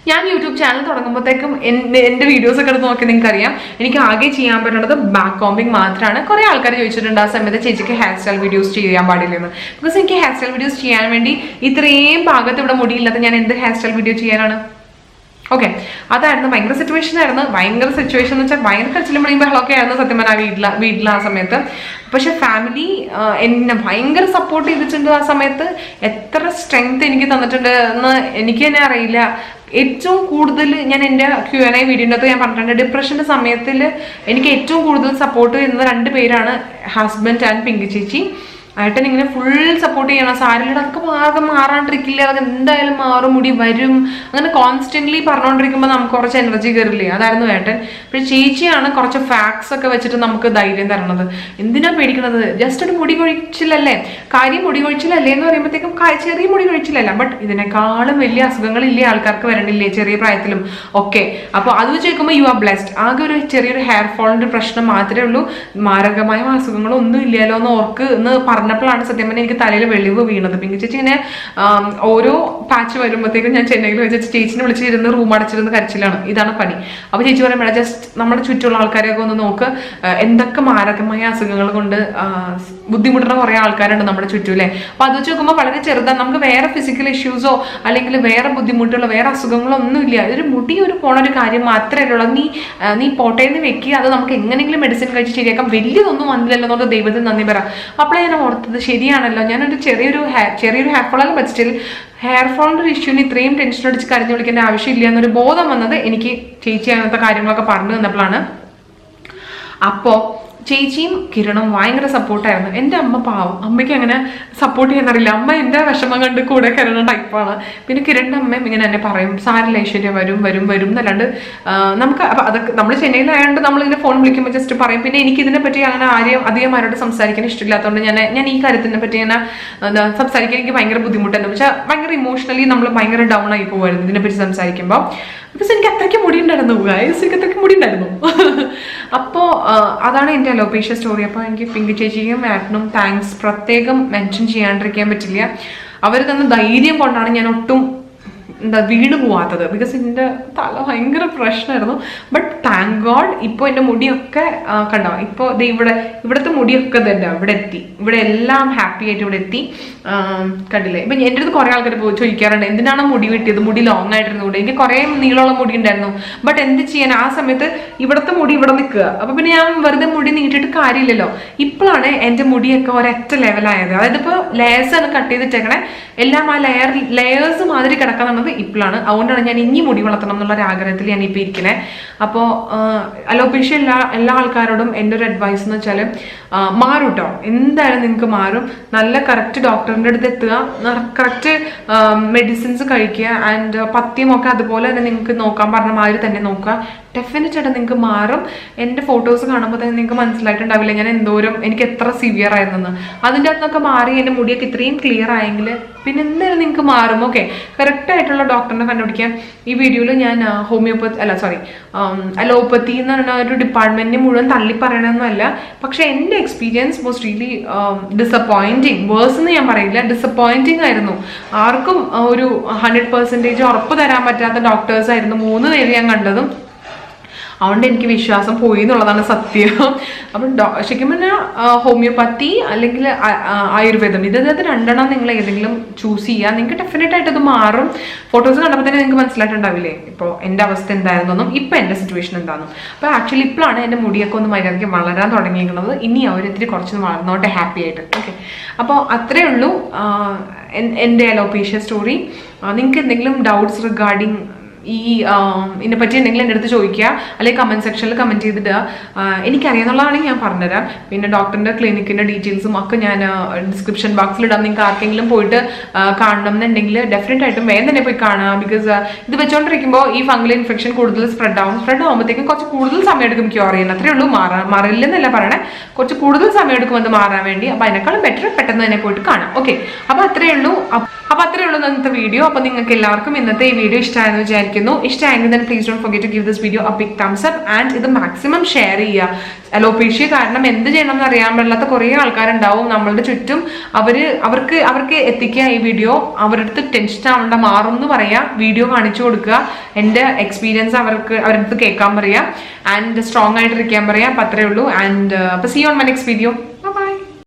ഞാൻ യൂട്യൂബ് ചാനൽ തുടങ്ങുമ്പോഴത്തേക്കും എൻ്റെ വീഡിയോസ് ഒക്കെ എടുത്ത് നോക്കി നിങ്ങൾക്ക് അറിയാം, എനിക്ക് ആകെ ചെയ്യാൻ പറ്റുന്നത് ബാക്ക് കോമ്പിങ് മാത്രമാണ്. കുറേ ആൾക്കാർ ചോദിച്ചിട്ടുണ്ട് ആ സമയത്ത് ചേച്ചിക്ക് ഹെയർ സ്റ്റൈൽ വീഡിയോസ് ചെയ്യാൻ പാടില്ലെന്ന്. ബിക്കോസ് എനിക്ക് ഹെയർ സ്റ്റൈൽ വീഡിയോസ് ചെയ്യാൻ വേണ്ടി ഇത്രയും ഭാഗത്ത് ഇവിടെ മുടിയില്ലാത്ത ഞാൻ എന്ത് ഹെയർ സ്റ്റൈൽ വീഡിയോ ചെയ്യാനാണ്? ഓക്കെ, അതായിരുന്നു ഭയങ്കര സിറ്റുവേഷൻ ആയിരുന്നു. ഭയങ്കര സിറ്റുവേഷൻ എന്ന് വെച്ചാൽ ഭയങ്കര കച്ചിലും പണിയും ബഹളമൊക്കെ ആയിരുന്നു സത്യം പറഞ്ഞാൽ വീട്ടിൽ ആ സമയത്ത്. പക്ഷെ ഫാമിലി എന്നെ ഭയങ്കര സപ്പോർട്ട് ചെയ്തിട്ടുണ്ട് ആ സമയത്ത്. എത്ര സ്ട്രെങ്ത് എനിക്ക് തന്നിട്ടുണ്ട് എന്ന് എനിക്ക് തന്നെ അറിയില്ല. ഏറ്റവും കൂടുതൽ ഞാൻ എൻ്റെ Q&A വീഡിയോൻ്റെ ഞാൻ പറഞ്ഞിട്ടുണ്ട്, ഡിപ്രഷൻ്റെ സമയത്തിൽ എനിക്ക് ഏറ്റവും കൂടുതൽ സപ്പോർട്ട് ചെയ്യുന്ന 2 പേരാണ് ഹസ്ബൻഡ് ആൻഡ് പിങ്കി ചേച്ചി. ഏട്ടൻ ഇങ്ങനെ ഫുൾ സപ്പോർട്ട് ചെയ്യണം, സാരിയുടെ അതൊക്കെ മാറാണ്ടിരിക്കില്ല, അതൊക്കെ എന്തായാലും മാറും, മുടി വരും, അങ്ങനെ കോൺസ്റ്റന്റ്ലി പറഞ്ഞുകൊണ്ടിരിക്കുമ്പോൾ നമുക്ക് കുറച്ച് എനർജി കയറില്ലേ, അതായിരുന്നു ഏട്ടൻ. പക്ഷെ ചേച്ചിയാണ് കുറച്ച് ഫാക്ട്സ് ഒക്കെ വെച്ചിട്ട് നമുക്ക് ധൈര്യം തരണത്. എന്തിനാ പേടിക്കണത്, ജസ്റ്റ് ഒരു മുടി കൊഴിച്ചിലല്ലേ, കാര്യം മുടി കൊഴിച്ചിലല്ലേ എന്ന് പറയുമ്പോഴത്തേക്കും ചെറിയ മുടി കൊഴിച്ചിലല്ല, ബട്ട് ഇതിനേക്കാളും വലിയ അസുഖങ്ങളില്ലേ ആൾക്കാർക്ക് വരണില്ലേ ചെറിയ പ്രായത്തിലും ഒക്കെ. അപ്പോൾ അത് വെച്ച് നോക്കുമ്പോൾ യു ആർ ബ്ലെസ്ഡ്. ആകെ ഒരു ചെറിയൊരു ഹെയർ ഫോളിൻ്റെ പ്രശ്നം മാത്രമേ ഉള്ളൂ, മാരകമായ അസുഖങ്ങളൊന്നും ഇല്ലല്ലോ എന്ന് ഓർക്ക് എന്ന് പറഞ്ഞപ്പോഴാണ് സത്യം പറഞ്ഞാൽ എനിക്ക് തലയിൽ വെളിവ് വീണത്. പിങ്കി ചേച്ചി ഇങ്ങനെ ഓരോ പാച്ച് വരുമ്പോഴത്തേക്കും ഞാൻ ചെന്നൈയിൽ വെച്ച് ചേച്ചിനെ വിളിച്ചിരുന്ന് റൂം അടച്ചിരുന്ന് കരച്ചിലാണ്, ഇതാണ് പണി. അപ്പോൾ ചേച്ചി പറയുമ്പോൾ ജസ്റ്റ് നമ്മുടെ ചുറ്റുമുള്ള ആൾക്കാരെയൊക്കെ ഒന്ന് നോക്ക്, എന്തൊക്കെ മാരകമായ അസുഖങ്ങൾ കൊണ്ട് ബുദ്ധിമുട്ടുന്ന കുറേ ആൾക്കാരുണ്ട് നമ്മുടെ ചുറ്റും അല്ലേ. അപ്പോൾ അത് വെച്ച് നോക്കുമ്പോൾ വളരെ ചെറുതാണ്, നമുക്ക് വേറെ ഫിസിക്കൽ ഇഷ്യൂസോ അല്ലെങ്കിൽ വേറെ ബുദ്ധിമുട്ടുള്ള വേറെ അസുഖങ്ങളോ ഒന്നുമില്ല. ഇതൊരു മുടി പോണൊരു കാര്യം മാത്രമേ ഉള്ളൂ. നീ പോട്ടേന്ന് വെക്കുക, അത് നമുക്ക് എങ്ങനെയെങ്കിലും മെഡിസിൻ കഴിച്ച് ശരിയാക്കാം, വലിയതൊന്നും വന്നില്ലല്ലോ എന്നോട് ദൈവത്തിന് നന്ദി പറയാം. അപ്പോഴേ ഞാൻ ഓർത്തത് ശരിയാണല്ലോ, ഞാനൊരു ചെറിയൊരു ഹെയർ ഫോൾ അല്ല, ബട്ട് സ്റ്റിൽ ഹെയർ ഫോളിൻ്റെ ഒരു ഇഷ്യൂവിന് ഇത്രയും ടെൻഷൻ അടിച്ച് കരഞ്ഞു വിളിക്കേണ്ട ആവശ്യമില്ല എന്നൊരു ബോധം വന്നത് എനിക്ക് ചേച്ചി അങ്ങനത്തെ കാര്യങ്ങളൊക്കെ പറഞ്ഞു തന്നപ്പോഴാണ്. അപ്പോൾ ചേച്ചിയും കിരണും ഭയങ്കര സപ്പോർട്ടായിരുന്നു. എൻ്റെ അമ്മ പാവം, അമ്മയ്ക്ക് അങ്ങനെ സപ്പോർട്ട് ചെയ്യാനറിയില്ല. അമ്മ എൻ്റെ വിഷമം കണ്ട് കൂടെ കയറുന്ന ടൈപ്പാണ്. പിന്നെ കിരണിൻ്റെ അമ്മയും ഇങ്ങനെ എന്നെ പറയും, സാരില്ല ഐശ്വര്യ വരും വരും വരും എന്നല്ലാണ്ട് നമുക്ക് അതൊക്കെ നമ്മൾ ചെന്നൈയിലായതുകൊണ്ട് നമ്മളിങ്ങനെ ഫോൺ വിളിക്കുമ്പോൾ ജസ്റ്റ് പറയും. പിന്നെ എനിക്ക് ഇതിനെ പറ്റി അങ്ങനെ അധികം ആരോട് സംസാരിക്കാൻ ഇഷ്ടമില്ലാത്തതുകൊണ്ട് ഞാൻ ഈ കാര്യത്തിനെ പറ്റി ഇങ്ങനെ സംസാരിക്കാൻ എനിക്ക് ഭയങ്കര ബുദ്ധിമുട്ടായിരുന്നു. പക്ഷേ ഭയങ്കര ഇമോഷണലി നമ്മൾ ഭയങ്കര ഡൗൺ ആയി പോകുമായിരുന്നു ഇതിനെപ്പറ്റി സംസാരിക്കുമ്പോൾ. ബിക്കോസ് എനിക്ക് അത്രയ്ക്ക് മുടി ഉണ്ടായിരുന്നു, എനിക്ക് അത്രയ്ക്ക് മുടി ഉണ്ടായിരുന്നു. അപ്പോൾ അതാണ് എൻ്റെ അലോപേഷ്യ സ്റ്റോറി. അപ്പോൾ എനിക്ക് പിങ്കി ചേച്ചിക്കും ഏട്ടനും താങ്ക്സ് പ്രത്യേകം മെൻഷൻ ചെയ്യാണ്ടിരിക്കാൻ പറ്റില്ല. അവർ തന്ന ധൈര്യം കൊണ്ടാണ് ഞാൻ ഒട്ടും വീണ് പോവാത്തത്. ബിക്കോസ് എൻ്റെ തല ഭയങ്കര പ്രശ്നമായിരുന്നു. ബട്ട് താങ്ക് ഗോഡ് ഇപ്പോൾ എൻ്റെ മുടിയൊക്കെ കണ്ടോ, ഇപ്പോൾ ഇവിടുത്തെ മുടിയൊക്കെ തന്നെ ഇവിടെ എത്തി, ഇവിടെ എല്ലാം ഹാപ്പി ആയിട്ട് ഇവിടെ എത്തി. കണ്ടില്ലേ, ഇപ്പം എൻ്റെ അടുത്ത് കുറേ ആൾക്കാർ ചോദിക്കാറുണ്ട് എന്തിനാണ് മുടി വെട്ടിയത്, മുടി ലോങ് ആയിട്ടിരുന്നു കൂടെ. എനിക്ക് കുറേ നീളമുള്ള മുടി ഉണ്ടായിരുന്നു, ബട്ട് എന്ത് ചെയ്യാൻ, ആ സമയത്ത് ഇവിടുത്തെ മുടി ഇവിടെ നിൽക്കുക. അപ്പോൾ പിന്നെ ഞാൻ വെറുതെ മുടി നീട്ടിയിട്ട് കാര്യമില്ലല്ലോ. ഇപ്പോഴാണ് എൻ്റെ മുടിയൊക്കെ ഒരൊറ്റ ലെവലായത്. അതായത് ഇപ്പോൾ ലേയേഴ്സാണ് കട്ട് ചെയ്തിട്ടേക്കണേ, എല്ലാം ആ ലെയേഴ്സ് മാതിരി കിടക്കാന്നുള്ളത് ഇപ്പോഴാണ്. അതുകൊണ്ടാണ് ഞാൻ ഇനി മുടി വളർത്തണം എന്നുള്ള ഒരു ആഗ്രഹത്തിൽ ഞാൻ ഇപ്പോൾ ഇരിക്കണേ. അപ്പോൾ അലോപേഷ്യ എല്ലാ ആൾക്കാരോടും എൻ്റെ ഒരു അഡ്വൈസ് എന്ന് വെച്ചാൽ മാറും കേട്ടോ, എന്തായാലും നിങ്ങൾക്ക് മാറും. നല്ല കറക്റ്റ് ഡോക്ടറിൻ്റെ അടുത്ത് എത്തുക, കറക്റ്റ് മെഡിസിൻസ് കഴിക്കുക, ആൻഡ് പഥ്യമൊക്കെ അതുപോലെ തന്നെ നിങ്ങൾക്ക് നോക്കാൻ പറഞ്ഞ മാതിരി തന്നെ നോക്കുക. ഡെഫിനറ്റ് ആയിട്ട് നിങ്ങൾക്ക് മാറും. എൻ്റെ ഫോട്ടോസ് കാണുമ്പോൾ തന്നെ നിങ്ങൾക്ക് മനസ്സിലായിട്ടുണ്ടാവില്ല ഞാൻ എനിക്ക് എത്ര സിവിയർ ആയിരുന്നെന്ന്. അതിൻ്റെ അകത്തൊക്കെ മാറി എൻ്റെ മുടിയൊക്കെ ഇത്രയും ക്ലിയർ ആയെങ്കിൽ പിന്നെ എന്തായാലും നിങ്ങൾക്ക് മാറും. ഓക്കെ, കറക്റ്റായിട്ടുള്ള ഡോക്ടറിനെ കണ്ടുപിടിക്കാം. ഈ വീഡിയോയിൽ ഞാൻ അലോപ്പത്തി എന്ന് പറയുന്ന ഒരു ഡിപ്പാർട്ട്മെന്റിനെ മുഴുവൻ തള്ളി പറയണമെന്നല്ല, പക്ഷെ എൻ്റെ experience most really disappointing. Worse എന്ന് ഞാൻ പറയില്ല, ഡിസപ്പോയിന്റിങ് ആയിരുന്നു. ആർക്കും ഒരു 100% ഉറപ്പ് തരാൻ പറ്റാത്ത ഡോക്ടേഴ്സ് ആയിരുന്നു 3 പേര് ഞാൻ കണ്ടതും. അതുകൊണ്ട് എനിക്ക് വിശ്വാസം പോയി എന്നുള്ളതാണ് സത്യം. അപ്പം ശരിക്കും പറഞ്ഞാൽ ഹോമിയോപ്പത്തി അല്ലെങ്കിൽ ആയുർവേദം, ഇതിനകത്ത് 2 നിങ്ങൾ ഏതെങ്കിലും ചൂസ് ചെയ്യുക, നിങ്ങൾക്ക് ഡെഫിനറ്റ് ആയിട്ട് അത് മാറും. ഫോട്ടോസ് കണ്ടപ്പോൾ തന്നെ നിങ്ങൾക്ക് മനസ്സിലായിട്ടുണ്ടാവില്ലേ ഇപ്പോൾ എൻ്റെ അവസ്ഥ എന്തായിരുന്നെന്നും ഇപ്പം എൻ്റെ സിറ്റുവേഷൻ എന്താണെന്നും. അപ്പോൾ ആക്ച്വലി ഇപ്പോഴാണ് എൻ്റെ മുടിയൊക്കെ ഒന്ന് മര്യാദയ്ക്ക് വളരാൻ തുടങ്ങിയിരിക്കുന്നത്. ഇനി അവരിത്തിരി കുറച്ചൊന്ന് വളർന്നോട്ടെ ഹാപ്പി ആയിട്ട്. ഓക്കെ, അപ്പോൾ അത്രയേ ഉള്ളൂ എൻ്റെ അലോപേഷ്യ സ്റ്റോറി. നിങ്ങൾക്ക് എന്തെങ്കിലും ഡൗട്ട്സ് റിഗാർഡിങ് ഇതിനെപ്പറ്റി എന്തെങ്കിലും എൻ്റെ അടുത്ത് ചോദിക്കുക, അല്ലെങ്കിൽ കമൻറ്റ് സെക്ഷനിൽ കമൻറ്റ് ചെയ്തിട്ട് എനിക്കറിയാമെന്നുള്ളതാണെങ്കിൽ ഞാൻ പറഞ്ഞുതരാം. പിന്നെ ഡോക്ടറിൻ്റെ ക്ലിനിക്കിൻ്റെ ഡീറ്റെയിൽസും ഒക്കെ ഞാൻ ഡിസ്ക്രിപ്ഷൻ ബോക്സിൽ ഇടാം. നിങ്ങൾക്ക് ആർക്കെങ്കിലും പോയിട്ട് കാണണം എന്നുണ്ടെങ്കിൽ ഡെഫിനറ്റ് ആയിട്ടും വേഗം തന്നെ പോയി കാണുക. ബിക്കോസ് ഇത് വെച്ചുകൊണ്ടിരിക്കുമ്പോൾ ഈ ഫംഗൽ ഇൻഫെക്ഷൻ കൂടുതൽ സ്പ്രെഡ് ആകുമ്പോഴത്തേക്കും കുറച്ച് കൂടുതൽ സമയം എടുക്കും ക്യൂർ ചെയ്യാൻ. അത്രയേ ഉള്ളൂ, മാറില്ലെന്നല്ല പറയണേ, കുറച്ച് കൂടുതൽ സമയം എടുക്കും അത് മാറാൻ വേണ്ടി. അപ്പോൾ അതിനേക്കാളും ബെറ്റർ പെട്ടെന്ന് തന്നെ പോയിട്ട് കാണാം. ഓക്കെ, അപ്പോൾ അത്രയേ ഉള്ളൂ ഇന്നത്തെ വീഡിയോ. അപ്പോൾ നിങ്ങൾക്ക് എല്ലാവർക്കും ഇന്നത്തെ ഈ വീഡിയോ ഇഷ്ടമായെന്ന് വിചാരിക്കും. വിചാരിക്കുന്നു. ഇഷ്ടമായെങ്കിൽ തന്നെ please don't forget to give this video a big thumbs up and ഇത് മാക്സിമം ഷെയർ ചെയ്യുക. അലോപേഷ്യ കാരണം എന്ത് ചെയ്യണം എന്ന് അറിയാൻ പാടില്ലാത്ത കുറേ ആൾക്കാരുണ്ടാവും നമ്മളുടെ ചുറ്റും. അവർക്ക് എത്തിക്കുക ഈ വീഡിയോ. അവരുടെ അടുത്ത് ടെൻഷൻ ആവേണ്ട, മാറും എന്ന് പറയാ, വീഡിയോ കാണിച്ചു കൊടുക്കുക, എൻ്റെ എക്സ്പീരിയൻസ് അവരുടെ അടുത്ത് കേൾക്കാൻ പറയാം ആൻഡ് സ്ട്രോങ് ആയിട്ടിരിക്കാൻ പറയാം. അപ്പം അത്രേ ഉള്ളൂ. ആൻഡ് അപ്പോൾ see on my next video.